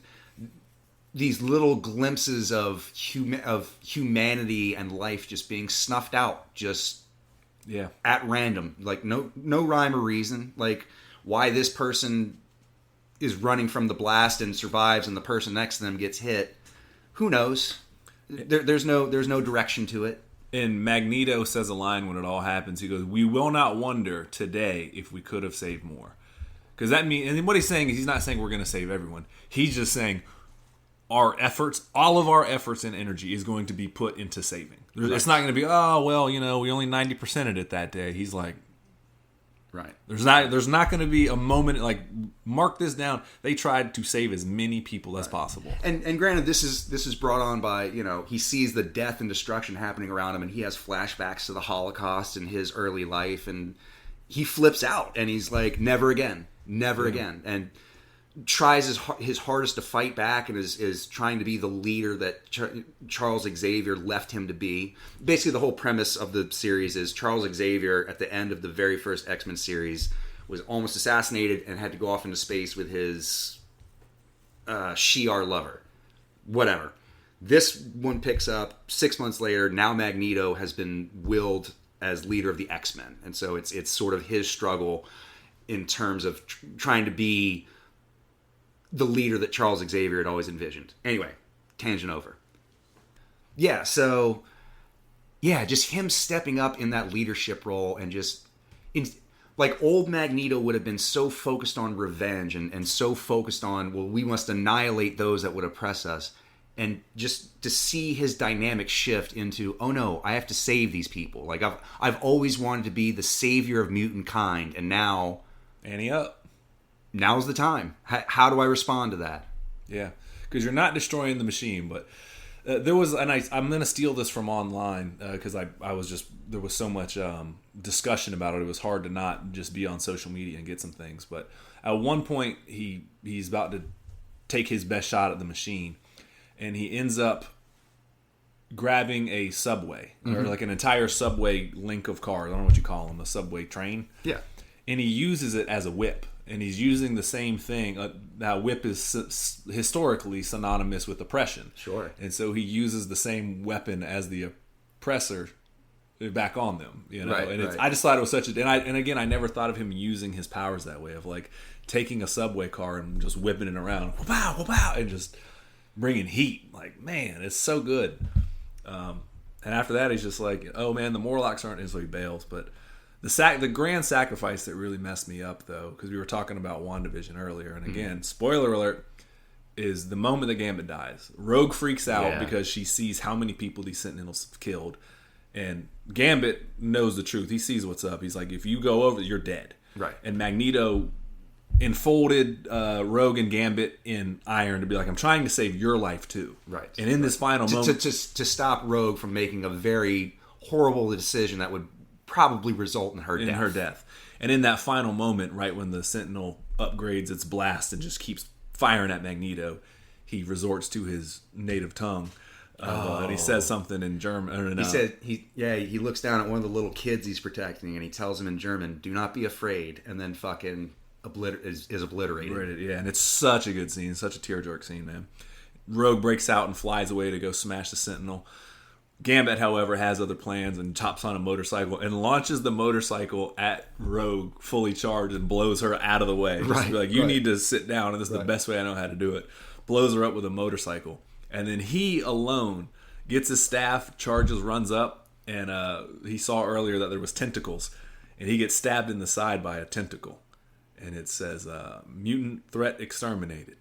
these little glimpses of humanity and life just being snuffed out just at random, like no rhyme or reason, like why this person is running from the blast and survives and the person next to them gets hit, who knows. There's no direction to it. And Magneto says a line when it all happens. He goes, "We will not wonder today if we could have saved more." Because that means, and what he's saying is he's not saying we're going to save everyone. He's just saying our efforts, all of our efforts and energy is going to be put into saving. It's not going to be, oh, well, we only 90%ed it that day. He's like, right. There's not going to be a moment, like, mark this down. They tried to save as many people as possible. And granted, this is brought on by, he sees the death and destruction happening around him, and he has flashbacks to the Holocaust in his early life, and he flips out, and he's like, never again, and tries his hardest to fight back, and is trying to be the leader that Charles Xavier left him to be. Basically, the whole premise of the series is Charles Xavier, at the end of the very first X-Men series, was almost assassinated and had to go off into space with his Shi'ar lover. Whatever. This one picks up 6 months later. Now Magneto has been willed as leader of the X-Men, and so it's sort of his struggle in terms of trying to be the leader that Charles Xavier had always envisioned. Anyway, tangent over. Yeah, so just him stepping up in that leadership role and just like old Magneto would have been so focused on revenge and so focused on, well, we must annihilate those that would oppress us. And just to see his dynamic shift into, oh no, I have to save these people. Like I've always wanted to be the savior of mutant kind, and now Annie up. Now's the time. How do I respond to that? Yeah, because you're not destroying the machine, but there was, and I'm going to steal this from online because I was just, there was so much discussion about it. It was hard to not just be on social media and get some things. But at one point, he's about to take his best shot at the machine, and he ends up grabbing a subway, or like an entire subway link of cars. I don't know what you call them, a subway train. Yeah. And he uses it as a whip. And he's using the same thing. Now, whip is historically synonymous with oppression. Sure. And so he uses the same weapon as the oppressor back on them. Right, and right. I just thought it was such a... And again, I never thought of him using his powers that way, of like taking a subway car and just whipping it around. Wow, wow, and just bringing heat. Like, man, it's so good. And after that, he's just like, oh man, the Morlocks aren't... And so he bails, but... The grand sacrifice that really messed me up, though, because we were talking about WandaVision earlier, and again, spoiler alert, is the moment that Gambit dies. Rogue freaks out because she sees how many people these Sentinels have killed, and Gambit knows the truth. He sees what's up. He's like, if you go over, you're dead. Right. And Magneto enfolded Rogue and Gambit in iron to be like, I'm trying to save your life, too. Right. And in this final moment... To stop Rogue from making a very horrible decision that would probably result in her death. And in that final moment, right when the Sentinel upgrades its blast and just keeps firing at Magneto, he resorts to his native tongue. And he says something in German. He looks down at one of the little kids he's protecting, and he tells him in German, "Do not be afraid," and then fucking is obliterated. Yeah, and it's such a good scene, such a tearjerk scene, man. Rogue breaks out and flies away to go smash the Sentinel. Gambit, however, has other plans and chops on a motorcycle and launches the motorcycle at Rogue fully charged and blows her out of the way. Right, like, you need to sit down, and this is the best way I know how to do it. Blows her up with a motorcycle. And then he alone gets his staff, charges, runs up, and he saw earlier that there was tentacles. And he gets stabbed in the side by a tentacle. and it says mutant threat exterminated,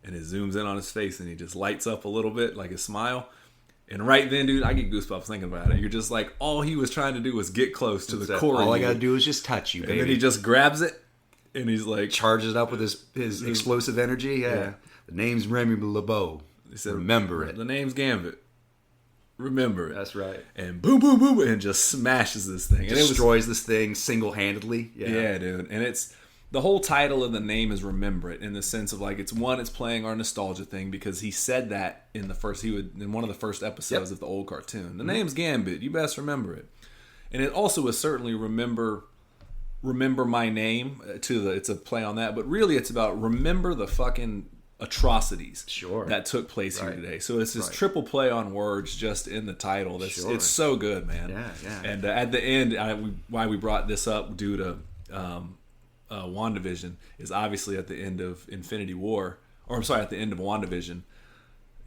and it zooms in on his face and he just lights up a little bit like his smile. And right then, dude, I get goosebumps thinking about it. You're just like, all he was trying to do was get close to the core. All I gotta do is just touch you, baby. And then he just grabs it, and he's like... charges it up with his explosive energy. Yeah. The name's Remy LeBeau. He said, remember it. The name's Gambit. Remember it. That's right. And boom, boom, boom, and just smashes this thing. And destroys this thing single-handedly. Yeah, dude. And it's... the whole title of the name is Remember It, in the sense of like it's playing our nostalgia thing, because he said that in one of the first episodes of the old cartoon. The name's Gambit, you best remember it. And it also is certainly remember my name it's a play on that, but really it's about remember the fucking atrocities that took place here today. So it's this triple play on words just in the title. It's so good, man. Yeah. And at the end, why we brought this up due to WandaVision is obviously at the end of Infinity War, or I'm sorry, at the end of WandaVision,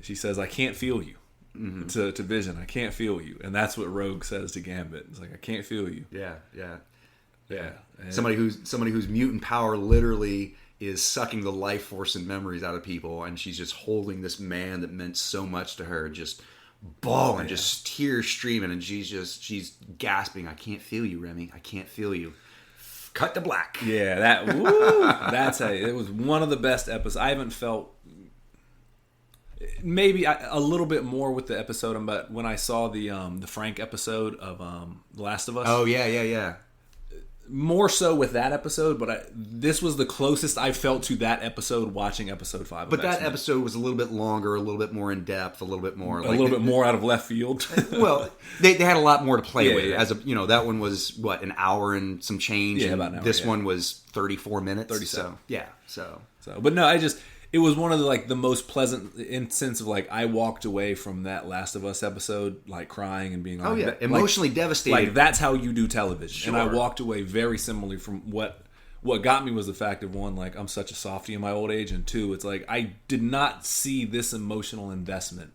she says, "I can't feel you." To Vision, "I can't feel you," and that's what Rogue says to Gambit. It's like, "I can't feel you." Yeah. And somebody whose mutant power literally is sucking the life force and memories out of people, and she's just holding this man that meant so much to her, just bawling, just tears streaming, and she's gasping, "I can't feel you, Remy. I can't feel you." Cut to black. Yeah, it was one of the best episodes. I haven't felt maybe a little bit more with the episode, but when I saw the Frank episode of The Last of Us. Oh yeah. More so with that episode, but this was the closest I felt to that episode watching episode 5. But that episode was a little bit longer, a little bit more in depth, a little bit more more out of left field. Well, they had a lot more to play with. Yeah. As that one was an hour and some change. Yeah, and about an hour. This one was 34 minutes. 37. So, but no, it was one of the most pleasant in sense of I walked away from that Last of Us episode crying and being emotionally devastated. That's how you do television. And I walked away very similarly from what got me was the fact of one, I'm such a softie in my old age, and two, it's I did not see this emotional investment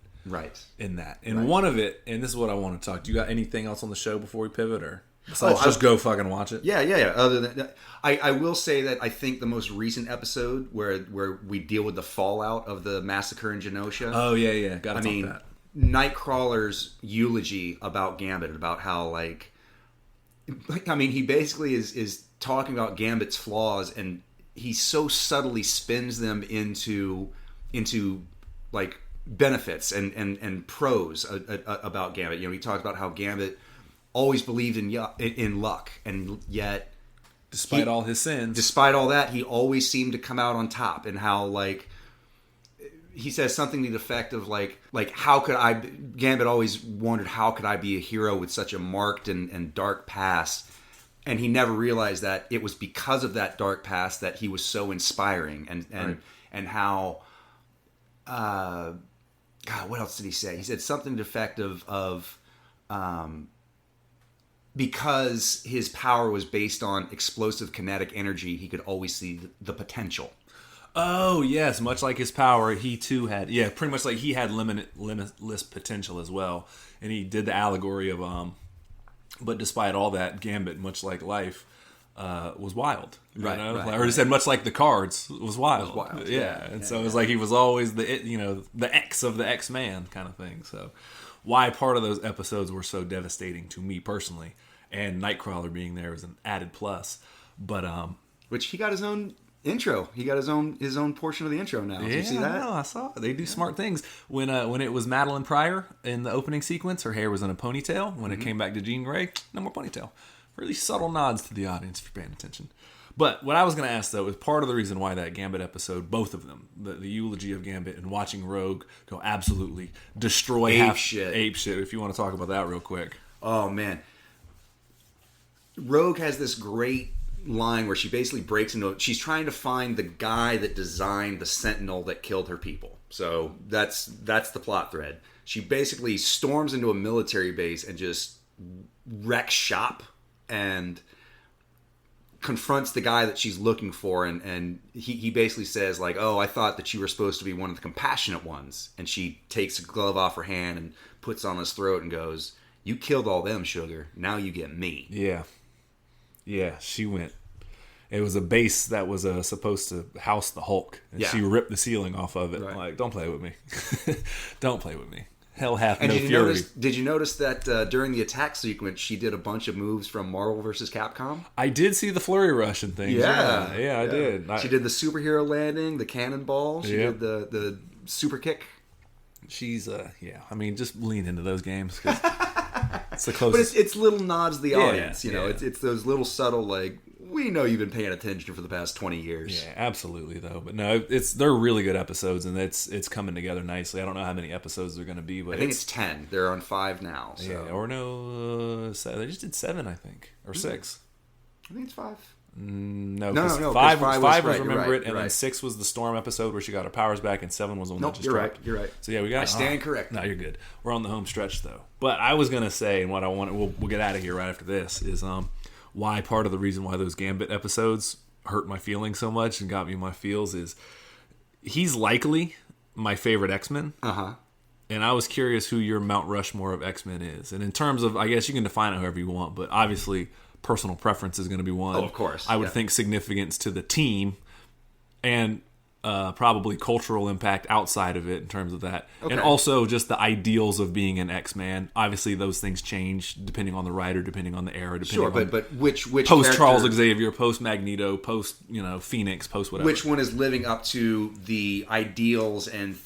in that. And one of it, and this is what I want to talk. Do you got anything else on the show before we pivot, or besides just go fucking watch it? Yeah. Other than that, I will say that I think the most recent episode where we deal with the fallout of the massacre in Genosha. Oh yeah. Gotta talk that. Nightcrawler's eulogy about Gambit, about how he basically is talking about Gambit's flaws, and he so subtly spins them into benefits and pros about Gambit. He talks about how Gambit always believed in luck, and yet despite all his sins, despite all that, he always seemed to come out on top. And how he says something to the effect of how could I? Gambit always wondered, how could I be a hero with such a marked and dark past? And he never realized that it was because of that dark past that he was so inspiring. And how God, what else did he say? He said something to the effect of because his power was based on explosive kinetic energy, he could always see the potential. Oh, yes. Much like his power, he too had... Yeah, pretty much he had limitless potential as well. And he did the allegory of... but despite all that, Gambit, much like life, was wild. Right. Or he said, much like the cards, was wild. Yeah. And so it was he was always the X of the X-Man kind of thing. So why part of those episodes were so devastating to me personally, and Nightcrawler being there was an added plus. But which he got his own intro. He got his own portion of the intro now. Did you see that? I saw it. They do smart things. When it was Madeline Pryor in the opening sequence, her hair was in a ponytail. When it came back to Jean Grey, no more ponytail. Really subtle nods to the audience if you're paying attention. But what I was going to ask, though, is part of the reason why that Gambit episode, both of them, the eulogy of Gambit and watching Rogue go absolutely destroy ape shit, if you want to talk about that real quick. Oh, man. Rogue has this great line where she basically breaks into... She's trying to find the guy that designed the Sentinel that killed her people. So that's the plot thread. She basically storms into a military base and just wrecks shop and confronts the guy that she's looking for, and he basically says oh, I thought that you were supposed to be one of the compassionate ones. And she takes a glove off her hand and puts it on his throat and goes, you killed all them, sugar, now you get me. Yeah, she went. It was a base that was supposed to house the Hulk, and she ripped the ceiling off of it. Right. Like, don't play with me. Don't play with me. Hell hath no fury. Did you notice that during the attack sequence, she did a bunch of moves from Marvel vs. Capcom? I did see the flurry rush and things. Yeah, I did. She did the superhero landing, the cannonball. She did the super kick. She's I mean, just lean into those games. It's the closest. But it's little nods to the audience. You know, it's those little subtle, like, we know you've been paying attention for the past 20 years. Yeah, absolutely, though. But no, they're really good episodes, and it's coming together nicely. I don't know how many episodes they're going to be, but I think it's 10. They're on 5 now. So. Yeah, or no, they just did 7, I think, or 6. I think it's 5. No, no. 5 was right, Remember It, and right. then 6 was the Storm episode where she got her powers back, and 7 was the one that just dropped. You're right. So yeah, we got. I stand corrected. No, you're good. We're on the home stretch though. But I was gonna say, and what I want, we'll get out of here right after this is why part of the reason why those Gambit episodes hurt my feelings so much and got me in my feels is he's likely my favorite X-Men. And I was curious who your Mount Rushmore of X-Men is. And in terms of, I guess you can define it however you want, but obviously personal preference is going to be one. Oh, of course. I would think significance to the team and probably cultural impact outside of it in terms of that. Okay. And also just the ideals of being an X-Man. Obviously those things change depending on the writer, depending on the era, depending on but which post Charles Xavier, post Magneto, post Phoenix, post whatever. Which one is living up to the ideals and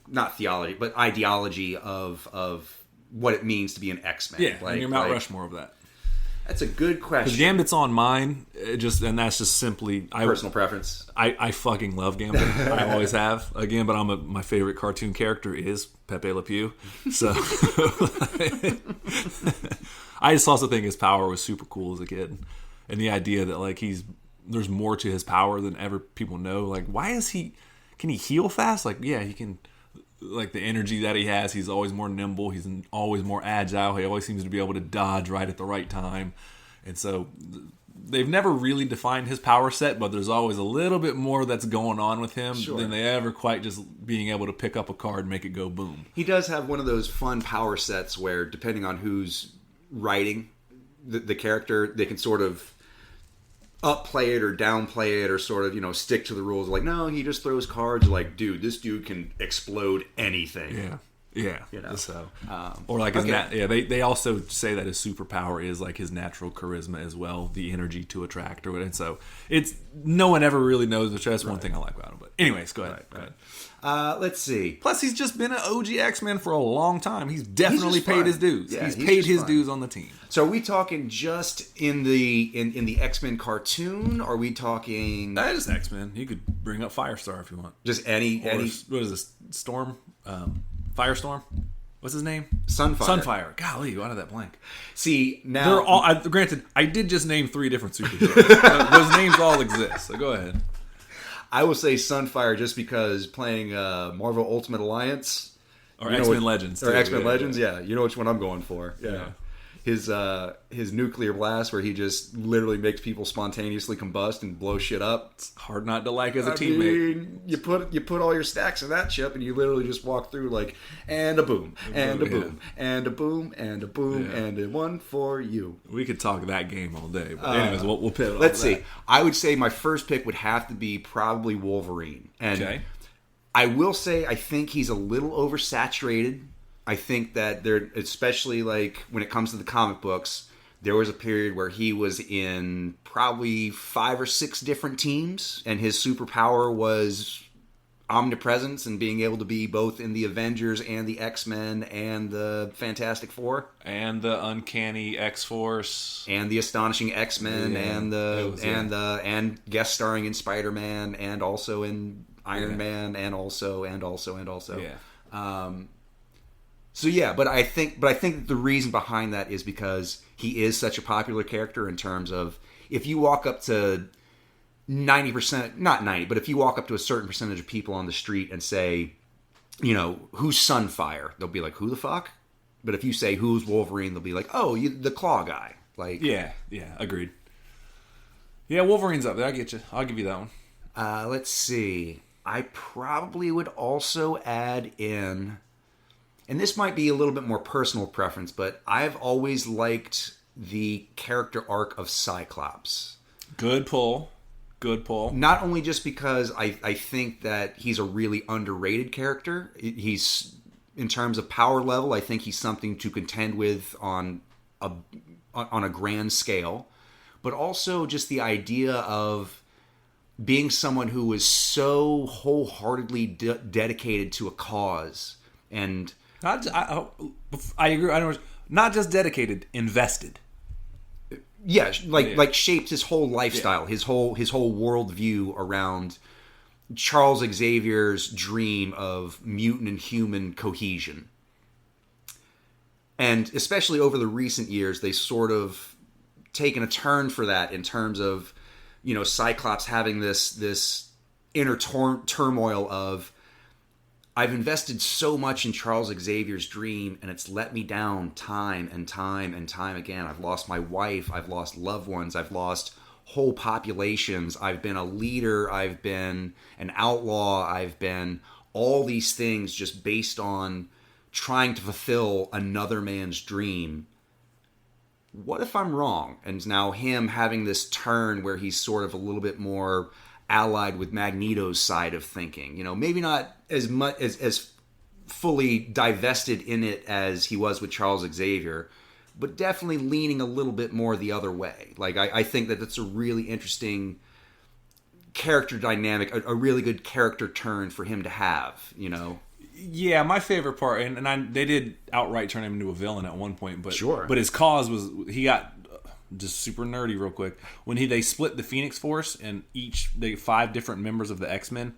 not theology, but ideology of what it means to be an X-Man? Yeah, and your Mount Rushmore of that. That's a good question. Because Gambit's on mine, and that's just simply personal preference. I fucking love Gambit. I always have. Again, but my favorite cartoon character is Pepe Le Pew. So I just also think his power was super cool as a kid, and the idea that like there's more to his power than ever people know. Like, why is he? Can he heal fast? Like, yeah, he can. Like the energy that he has, he's always more nimble, he's always more agile, he always seems to be able to dodge right at the right time. And so they've never really defined his power set, but there's always a little bit more that's going on with him than they ever quite just being able to pick up a card and make it go boom. He does have one of those fun power sets where depending on who's writing the character, they can sort of upplay it or downplay it or sort of, stick to the rules. Like, no, he just throws cards. Like, dude, this dude can explode anything. Yeah. So, or like, okay. They also say that his superpower is like his natural charisma as well, the energy to attract or whatever. And so it's no one ever really knows, which that's one thing I like about him. But anyways, go ahead. Let's see. Plus, he's just been an OG X-Men for a long time. He's definitely paid his dues. Yeah, he's paid his dues on the team. So are we talking just in the X-Men cartoon? Or are we talking... That is X-Men. You could bring up Firestar if you want. Just any... What is this? Storm? Firestorm? What's his name? Sunfire. Golly, why did that blank? See, now... They're all... granted, I did just name 3 different superheroes. Those names all exist, so go ahead. I will say Sunfire just because playing Marvel Ultimate Alliance... Or X-Men Legends. Or X-Men Legends, yeah. You know which one I'm going for. Yeah. His nuclear blast where he just literally makes people spontaneously combust and blow shit up. It's hard not to like as a teammate. You put all your stacks in that chip and you literally just walk through like, and a boom, and a boom, and a boom, and a boom, and a one for you. We could talk that game all day. But anyways, we'll pivot. Let's see. I would say my first pick would have to be probably Wolverine. And I will say I think he's a little oversaturated. I think that especially like when it comes to the comic books, there was a period where he was in probably 5 or 6 different teams, and his superpower was omnipresence and being able to be both in the Avengers and the X-Men and the Fantastic Four and the Uncanny X-Force and the Astonishing X-Men and guest starring in Spider-Man and also in Iron Man and also. So yeah, but I think the reason behind that is because he is such a popular character in terms of if you walk up to 90%, not 90, but if you walk up to a certain percentage of people on the street and say, who's Sunfire? They'll be like, who the fuck? But if you say who's Wolverine, they'll be like, oh, the Claw guy. Like, yeah, agreed. Yeah, Wolverine's up there. I get you. I'll give you that one. Let's see. I probably would also add in. And this might be a little bit more personal preference, but I've always liked the character arc of Cyclops. Good pull. Good, Paul. Not only just because I think that he's a really underrated character. He's, in terms of power level, I think he's something to contend with on a grand scale. But also just the idea of being someone who was so wholeheartedly dedicated to a cause. And I agree. I don't. Not just dedicated, invested. Yeah, like shaped his whole lifestyle, his whole worldview around Charles Xavier's dream of mutant and human cohesion. And especially over the recent years, they sort of taken a turn for that in terms of, Cyclops having this inner turmoil of, I've invested so much in Charles Xavier's dream, and it's let me down time and time and time again. I've lost my wife. I've lost loved ones. I've lost whole populations. I've been a leader. I've been an outlaw. I've been all these things just based on trying to fulfill another man's dream. What if I'm wrong? And now him having this turn where he's sort of a little bit more allied with Magneto's side of thinking, maybe not as much as fully divested in it as he was with Charles Xavier, but definitely leaning a little bit more the other way. Like I think that that's a really interesting character dynamic, a really good character turn for him to have. Yeah, my favorite part, and they did outright turn him into a villain at one point, but sure. But his cause was he got. Just super nerdy real quick. When they split the Phoenix Force and they 5 different members of the X-Men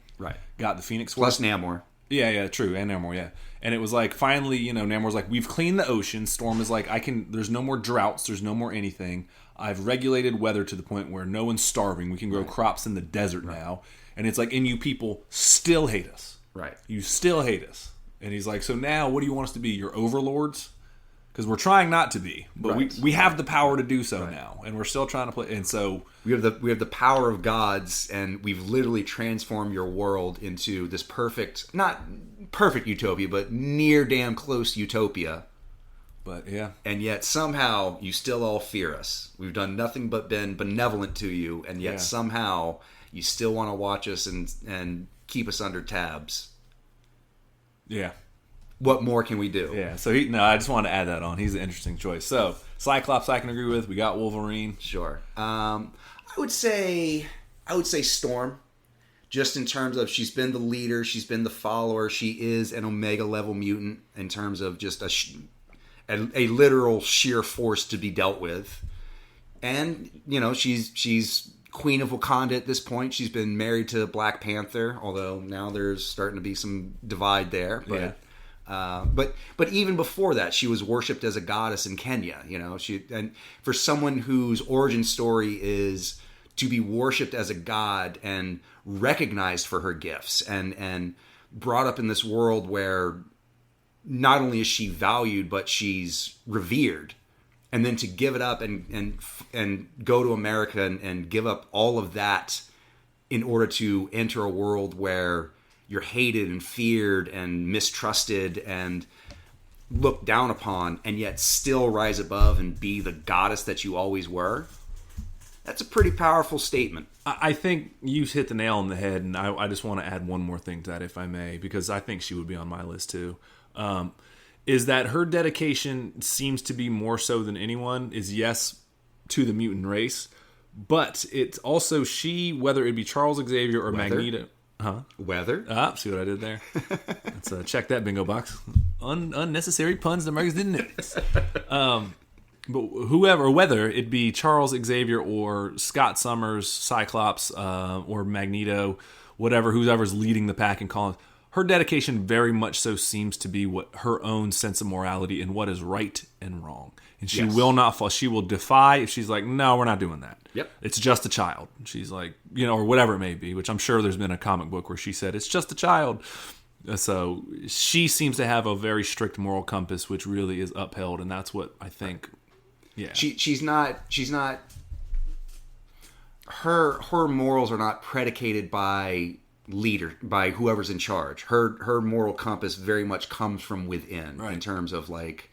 got the Phoenix Force. Plus Namor. Yeah, true. And Namor, yeah. And it was like, finally, Namor's like, we've cleaned the ocean. Storm is like, there's no more droughts. There's no more anything. I've regulated weather to the point where no one's starving. We can grow crops in the desert now. And it's like, and you people still hate us. Right. You still hate us. And he's like, so now what do you want us to be? Your overlords? Because we're trying not to be, but we have the power to do so now, and we're still trying to play. And so we have the power of gods, and we've literally transformed your world into this perfect, not perfect utopia, but near damn close utopia. But yeah, and yet somehow you still all fear us. We've done nothing but been benevolent to you, and yet somehow you still want to watch us and keep us under tabs. Yeah. What more can we do? Yeah, so I just wanted to add that on. He's an interesting choice. So, Cyclops I can agree with. We got Wolverine. Sure. I would say Storm. Just in terms of she's been the leader, she's been the follower. She is an Omega level mutant in terms of just a literal sheer force to be dealt with. And, she's Queen of Wakanda at this point. She's been married to Black Panther, although now there's starting to be some divide there. But yeah. But even before that, she was worshipped as a goddess in Kenya. And for someone whose origin story is to be worshipped as a god and recognized for her gifts, and brought up in this world where not only is she valued, but she's revered, and then to give it up and go to America and give up all of that in order to enter a world where you're hated and feared and mistrusted and looked down upon, and yet still rise above and be the goddess that you always were. That's a pretty powerful statement. I think you hit the nail on the head, and I just want to add one more thing to that, if I may, because I think she would be on my list too. Is that her dedication seems to be more so than anyone is, yes, to the mutant race, but it's also whether it be Charles Xavier or Magneto. Huh? Weather. See what I did there? Let's check that bingo box. Unnecessary puns that Americans didn't notice. But whether it be Charles Xavier or Scott Summers, Cyclops, or Magneto, whoever's leading the pack and calling, her dedication very much so seems to be what her own sense of morality and what is right and wrong. And she will not fall. She will defy if she's like, no, we're not doing that. Yep. It's just a child. She's like, or whatever it may be, which I'm sure there's been a comic book where she said, it's just a child. So she seems to have a very strict moral compass, which really is upheld. And that's what I think. Yeah. She's not her morals are not predicated by whoever's in charge. Her moral compass very much comes from within, in terms of like,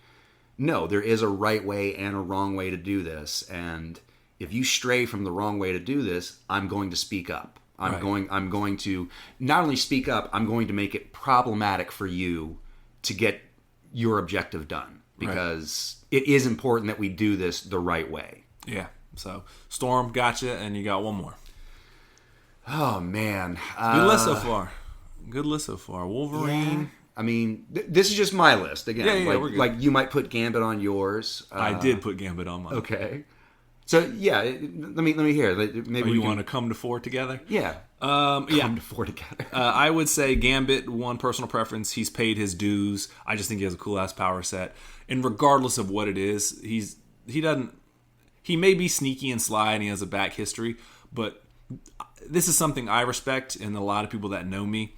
no, there is a right way and a wrong way to do this, and if you stray from the wrong way to do this, I'm going to speak up. I'm going to not only speak up, I'm going to make it problematic for you to get your objective done, because it is important that we do this the right way. Yeah. So Storm, gotcha, and you got one more. Oh man, Good list so far. Good list so far. Wolverine. Yeah. I mean, this is just my list again. Yeah, we're good. Like you might put Gambit on yours. I did put Gambit on mine. Okay. So yeah, let me hear. Maybe you want to come to 4 together? Yeah. Come to 4 together. I would say Gambit, one personal preference. He's paid his dues. I just think he has a cool ass power set, and regardless of what it is, he may be sneaky and sly, and he has a back history, but this is something I respect, and a lot of people that know me.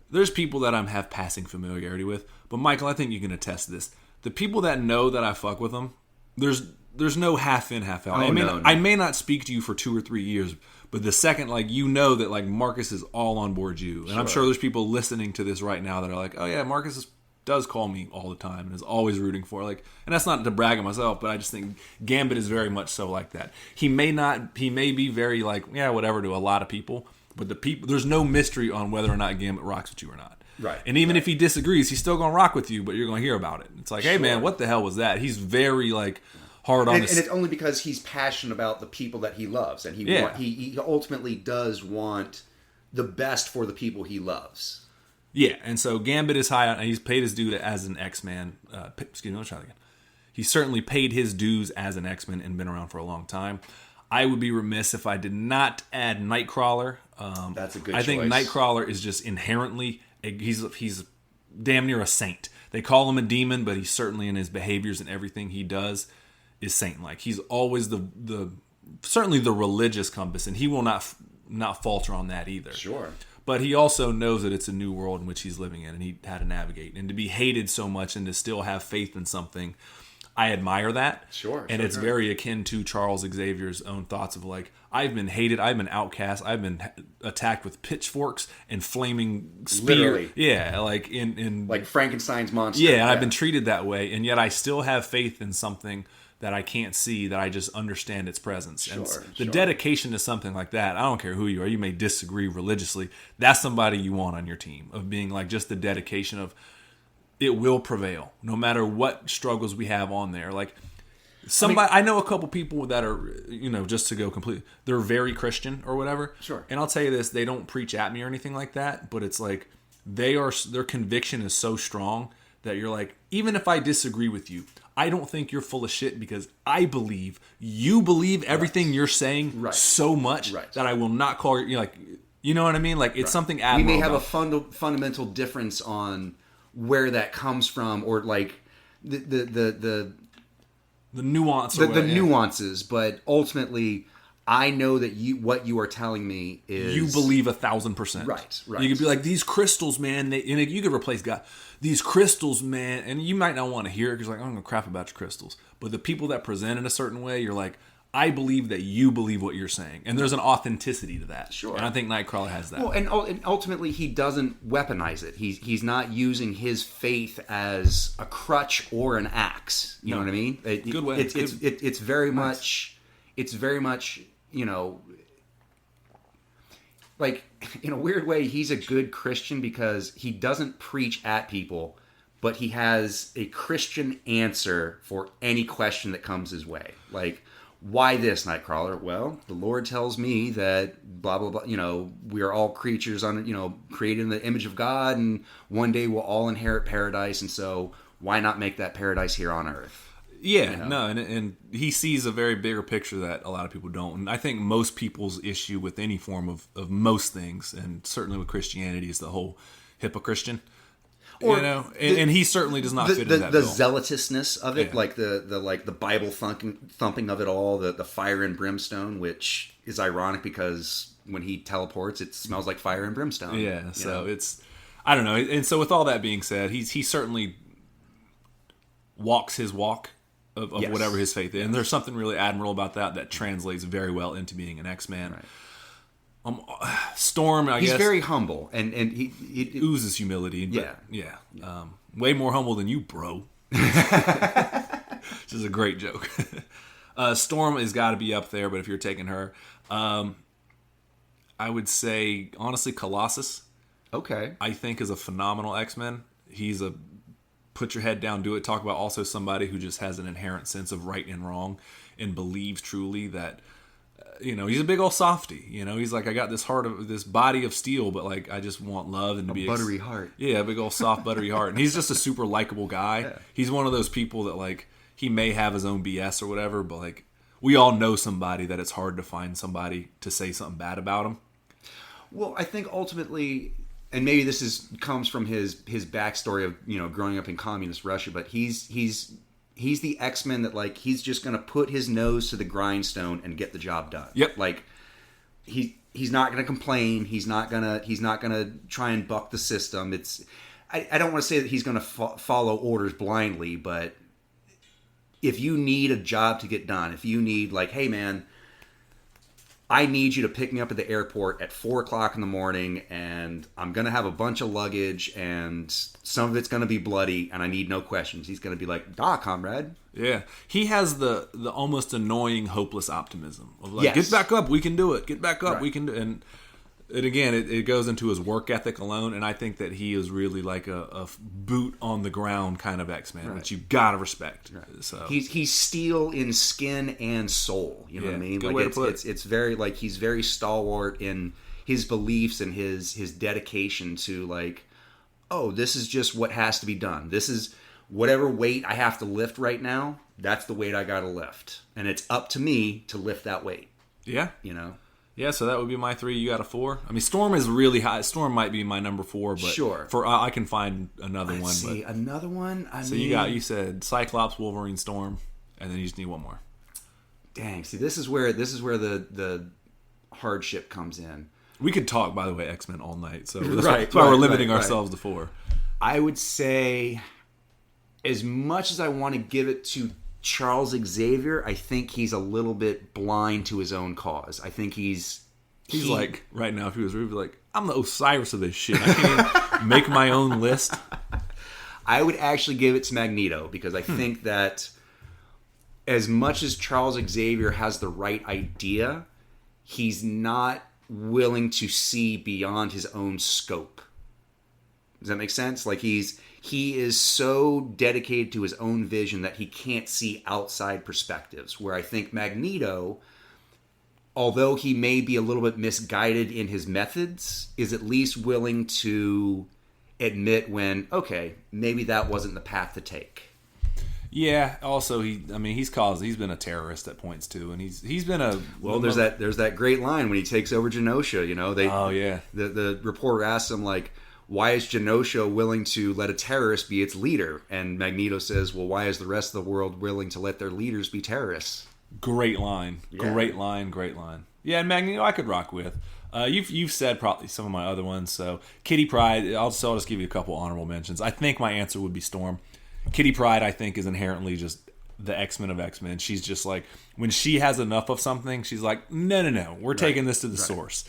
There's people that I have passing familiarity with, but Michael, I think you can attest to this. The people that know that I fuck with them, there's no half in, half out. I may not speak to you for 2 or 3 years, but the second, like, you know that, like, Marcus is all on board you. And I'm sure there's people listening to this right now that are like, oh yeah, Marcus does call me all the time and is always rooting for, like, and that's not to brag on myself, but I just think Gambit is very much so like that. He may be very, like, yeah, whatever to a lot of people, but there's no mystery on whether or not Gambit rocks with you or not. Right. And even if he disagrees, he's still going to rock with you, but you're going to hear about it. It's like, hey man, what the hell was that? He's very, like, hard on and it's only because he's passionate about the people that he loves, and he ultimately does want the best for the people he loves. Yeah, and so Gambit is high on. He's paid his due as an X-Man. Excuse me, let's try that again. He certainly paid his dues as an X-Man and been around for a long time. I would be remiss if I did not add Nightcrawler. That's a good choice. I think Nightcrawler is just inherently he's damn near a saint. They call him a demon, but he's certainly in his behaviors and everything he does is saint-like. He's always certainly the religious compass, and he will not falter on that either. Sure. But he also knows that it's a new world in which he's living in, and he had to navigate. And to be hated so much and to still have faith in something, I admire that. Sure. And it's very akin to Charles Xavier's own thoughts of, like, I've been hated, I've been outcast, I've been attacked with pitchforks and flaming spears. Literally. Yeah, like in like Frankenstein's monster. Yeah, and I've been treated that way, and yet I still have faith in something that I can't see, that I just understand its presence. Sure, and the dedication to something like that, I don't care who you are, you may disagree religiously, that's somebody you want on your team, of being like just the dedication of it will prevail, no matter what struggles we have on there. Like I know a couple people that are, just to go completely, they're very Christian or whatever. Sure. And I'll tell you this, they don't preach at me or anything like that, but it's like their conviction is so strong that you're like, even if I disagree with you, I don't think you're full of shit, because I believe you believe everything you're saying so much that I will not call you, like, you know what I mean? Like, it's something admirable. We may have a fundamental difference on where that comes from, or like the nuance, the nuances, but ultimately, I know that what you are telling me is you believe 1,000%. Right. You could be like, these crystals, man. You could replace God. These crystals, man, and you might not want to hear it because you're like, I'm gonna crap about your crystals. But the people that present in a certain way, you're like, I believe that you believe what you're saying, and there's an authenticity to that. Sure. And I think Nightcrawler has that. Well, and ultimately, he doesn't weaponize it. He's not using his faith as a crutch or an axe. You know what I mean? Good way. It's very much. It's very much. Like, in a weird way, he's a good Christian because he doesn't preach at people, but he has a Christian answer for any question that comes his way. Like, why this, Nightcrawler? Well, the Lord tells me that blah, blah, blah. We are all creatures created in the image of God, and one day we'll all inherit paradise, and so why not make that paradise here on earth? Yeah, no, and he sees a very bigger picture that a lot of people don't. And I think most people's issue with any form of most things, and certainly with Christianity, is the whole hypocristian. And he certainly does not fit in that the bill. Zealotousness of it, like the Bible thumping of it all, the fire and brimstone, which is ironic because when he teleports, it smells like fire and brimstone. Yeah, so it's, I don't know. And so with all that being said, he certainly walks his walk of whatever his faith is. And there's something really admirable about that translates very well into being an X-Man. Right. Storm, I guess. He's very humble, and he oozes humility. But, way more humble than you, bro. Which is a great joke. Storm has got to be up there, but if you're taking her, I would say honestly Colossus. Okay. I think is a phenomenal X-Men. He's a put your head down, do it. Talk about also somebody who just has an inherent sense of right and wrong and believes truly that, he's a big old softy. He's like, I got this body of steel, but like, I just want love and to be buttery heart. Yeah, a big old soft buttery heart. And he's just a super likable guy. Yeah. He's one of those people that like, he may have his own BS or whatever, but like, we all know somebody that it's hard to find somebody to say something bad about him. Well, I think ultimately, and maybe this comes from his backstory of growing up in communist Russia, but he's the X-Men that like he's just gonna put his nose to the grindstone and get the job done. Yep. Like he's not gonna complain. He's not gonna try and buck the system. I don't want to say that he's gonna follow orders blindly, but if you need a job to get done, if you need like, hey man, I need you to pick me up at the airport at 4:00 in the morning, and I'm going to have a bunch of luggage, and some of it's going to be bloody, and I need no questions. He's going to be like, comrade. Yeah. He has the almost annoying, hopeless optimism of like, yes. Get back up, we can do it. Get back up, right. We can do it. And again, it goes into his work ethic alone, and I think that he is really like a boot on the ground kind of X-Man, right. That you gotta respect. Right. So he's steel in skin and soul. You know what I mean? Good like way to put it. It's very like he's very stalwart in his beliefs and his dedication to like, oh, this is just what has to be done. This is whatever weight I have to lift right now. That's the weight I gotta lift, and it's up to me to lift that weight. Yeah, Yeah, so that would be my 3. You got a 4. I mean, Storm is really high. Storm might be my number 4, but sure. I can find another one. See, another one. So you said Cyclops, Wolverine, Storm, and then you just need one more. Dang. See, this is where the hardship comes in. We could talk, by the way, X-Men all night. So that's why we're limiting ourselves to 4. I would say, as much as I want to give it to Charles Xavier, I think he's a little bit blind to his own cause. I think he's like, right now, if he was rude, like, I'm the Osiris of this shit. I can't even make my own list. I would actually give it to Magneto, because I think that as much as Charles Xavier has the right idea, he's not willing to see beyond his own scope. Does that make sense? Like he is so dedicated to his own vision that he can't see outside perspectives. Where I think Magneto, although he may be a little bit misguided in his methods, is at least willing to admit when, okay, maybe that wasn't the path to take. Yeah. Also, he's been a terrorist at points too, and he's been a there's that great line when he takes over Genosha. The reporter asks him like, why is Genosha willing to let a terrorist be its leader? And Magneto says, well, why is the rest of the world willing to let their leaders be terrorists? Great line. Yeah. Great line. Yeah, and Magneto I could rock with. You've said probably some of my other ones. So Kitty Pryde, I'll just give you a couple honorable mentions. I think my answer would be Storm. Kitty Pryde, I think, is inherently just the X-Men of X-Men. She's just like, when she has enough of something, she's like, no, we're taking this to the source.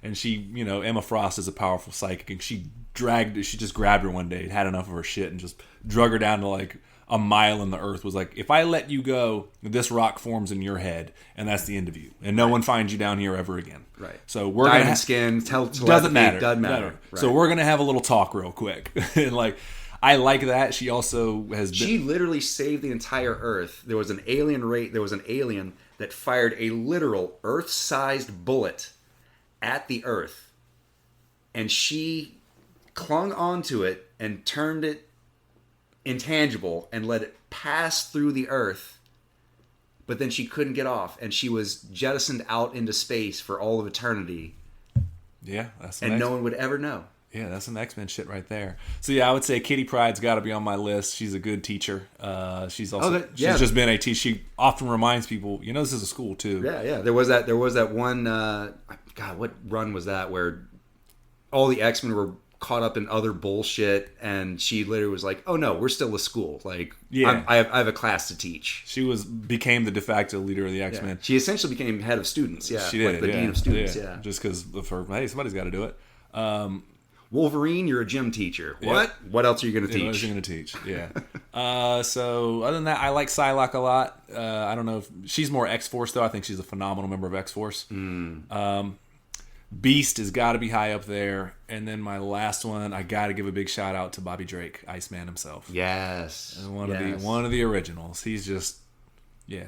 And she, Emma Frost is a powerful psychic, and she just grabbed her one day, had enough of her shit, and just drug her down to like a mile in the earth. Was like, if I let you go, this rock forms in your head, and that's the end of you, and no one finds you down here ever again. Right. So we're diamond skin. Doesn't matter. Doesn't matter. Right. So we're gonna have a little talk real quick, and like. I like that. She also has been... She literally saved the entire Earth. There was an alien that fired a literal Earth-sized bullet at the Earth. And she clung onto it and turned it intangible and let it pass through the Earth. But then she couldn't get off. And she was jettisoned out into space for all of eternity. Yeah, that's and no one would ever know. Yeah, that's some X-Men shit right there. So yeah, I would say Kitty Pryde's got to be on my list. She's a good teacher. She's also she's just been a teacher. She often reminds people, this is a school too. Yeah. There was that one. God, what run was that where all the X-Men were caught up in other bullshit, and she literally was like, "Oh no, we're still a school. Like, yeah, I have a class to teach." She became the de facto leader of the X-Men. Yeah. She essentially became head of students. Yeah, she did. Like the dean of students. Yeah, just because of her. Hey, somebody's got to do it. Wolverine, you're a gym teacher. Yep. What? What else are you going to What teach? was you going to teach? Yeah. So other than that, I like Psylocke a lot. I don't know if she's more X-Force though. I think she's a phenomenal member of X-Force. Beast has got to be high up there. And then my last one, I got to give a big shout out to Bobby Drake, Iceman himself. Yes. One of the originals. He's just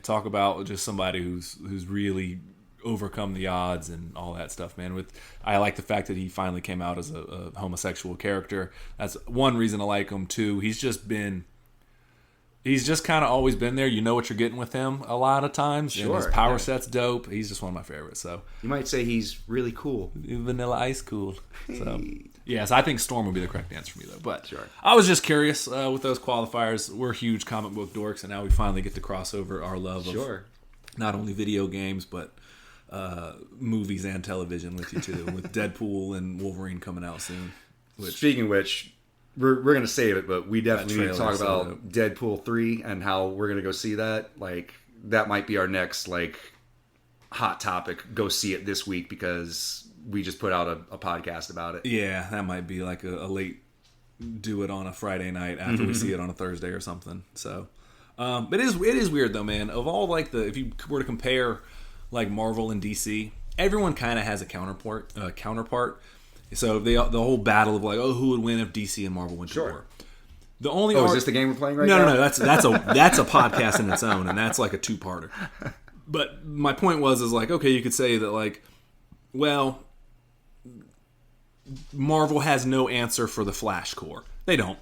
talk about just somebody who's really overcome the odds and all that stuff, man. I like the fact that he finally came out as a homosexual character. That's one reason I like him too. He's just kind of always been there. You know what you're getting with him a lot of times. Sure. And his power set's dope. He's just one of my favorites. So you might say he's really cool. Vanilla Ice cool. So yes, I think Storm would be the correct answer for me though. But sure. I was just curious with those qualifiers. We're huge comic book dorks, and now we finally get to cross over our love of not only video games but movies and television with you too, with Deadpool and Wolverine coming out soon. Speaking of which, we're going to save it, but we definitely need to talk about Deadpool 3 and how we're going to go see that. Like, that might be our next, like, hot topic. Go see it this week because we just put out a podcast about it. Yeah, that might be like a late do it on a Friday night after we see it on a Thursday or something. So, it is weird though, man. Of all, like, if you were to compare, like, Marvel and DC, everyone kind of has a counterpart. So the whole battle of like, who would win if DC and Marvel went to war? The only is this the game we're playing right now? No. That's a podcast in its own, and that's like a two-parter. But my point is like, okay, you could say that like, well, Marvel has no answer for the Flash Corps. They don't.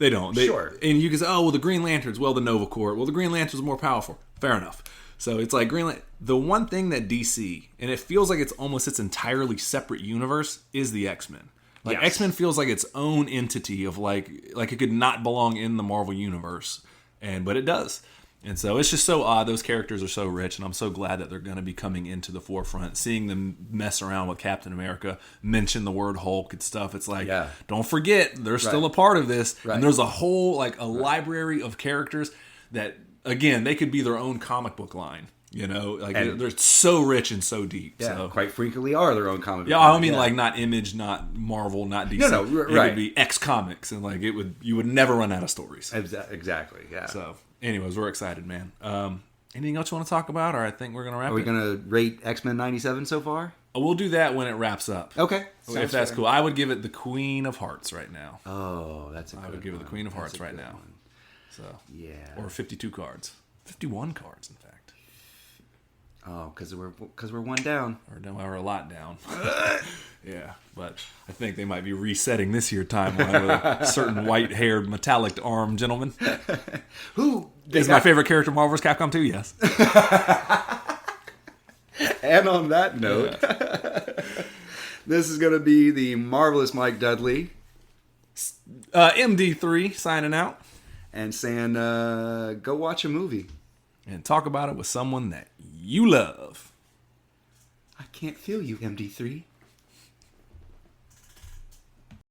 Sure. And you can say, the Green Lanterns. Well, the Nova Corps. Well, the Green Lanterns are more powerful. Fair enough. So it's like the one thing that DC, and it feels like it's almost its entirely separate universe, is the X-Men. Like, yes. X-Men feels like its own entity of like it could not belong in the Marvel universe, but it does. And so it's just so odd. Those characters are so rich, and I'm so glad that they're going to be coming into the forefront. Seeing them mess around with Captain America, mention the word Hulk and stuff. It's like, don't forget, they're still a part of this. Right. And there's a whole library of characters that, again, they could be their own comic book line. You know, like they're so rich and so deep. Yeah, so. Quite frequently are their own comic book. Yeah, I mean, like not Image, not Marvel, not DC. No, right. It would be X Comics, and like you would never run out of stories. Exactly. Yeah. So, anyways, we're excited, man. Anything else you want to talk about, or I think we're gonna wrap. Are we gonna rate X-Men '97 so far? We'll do that when it wraps up. Okay, if that's cool. I would give it the Queen of Hearts right now. Oh, that's a good I would give it the Queen of Hearts right now. One. So yeah, or 52 cards, 51 cards, in fact. Oh, because we're one down. We're a lot down. Yeah, but I think they might be resetting this year timeline with a certain white-haired, metallic-armed gentleman. Who is my favorite character in Marvel vs. Capcom 2? Yes. And on that note, this is going to be the marvelous Mike Dudley. MD3 signing out. And saying, go watch a movie. And talk about it with someone that you love. I can't feel you, MD3.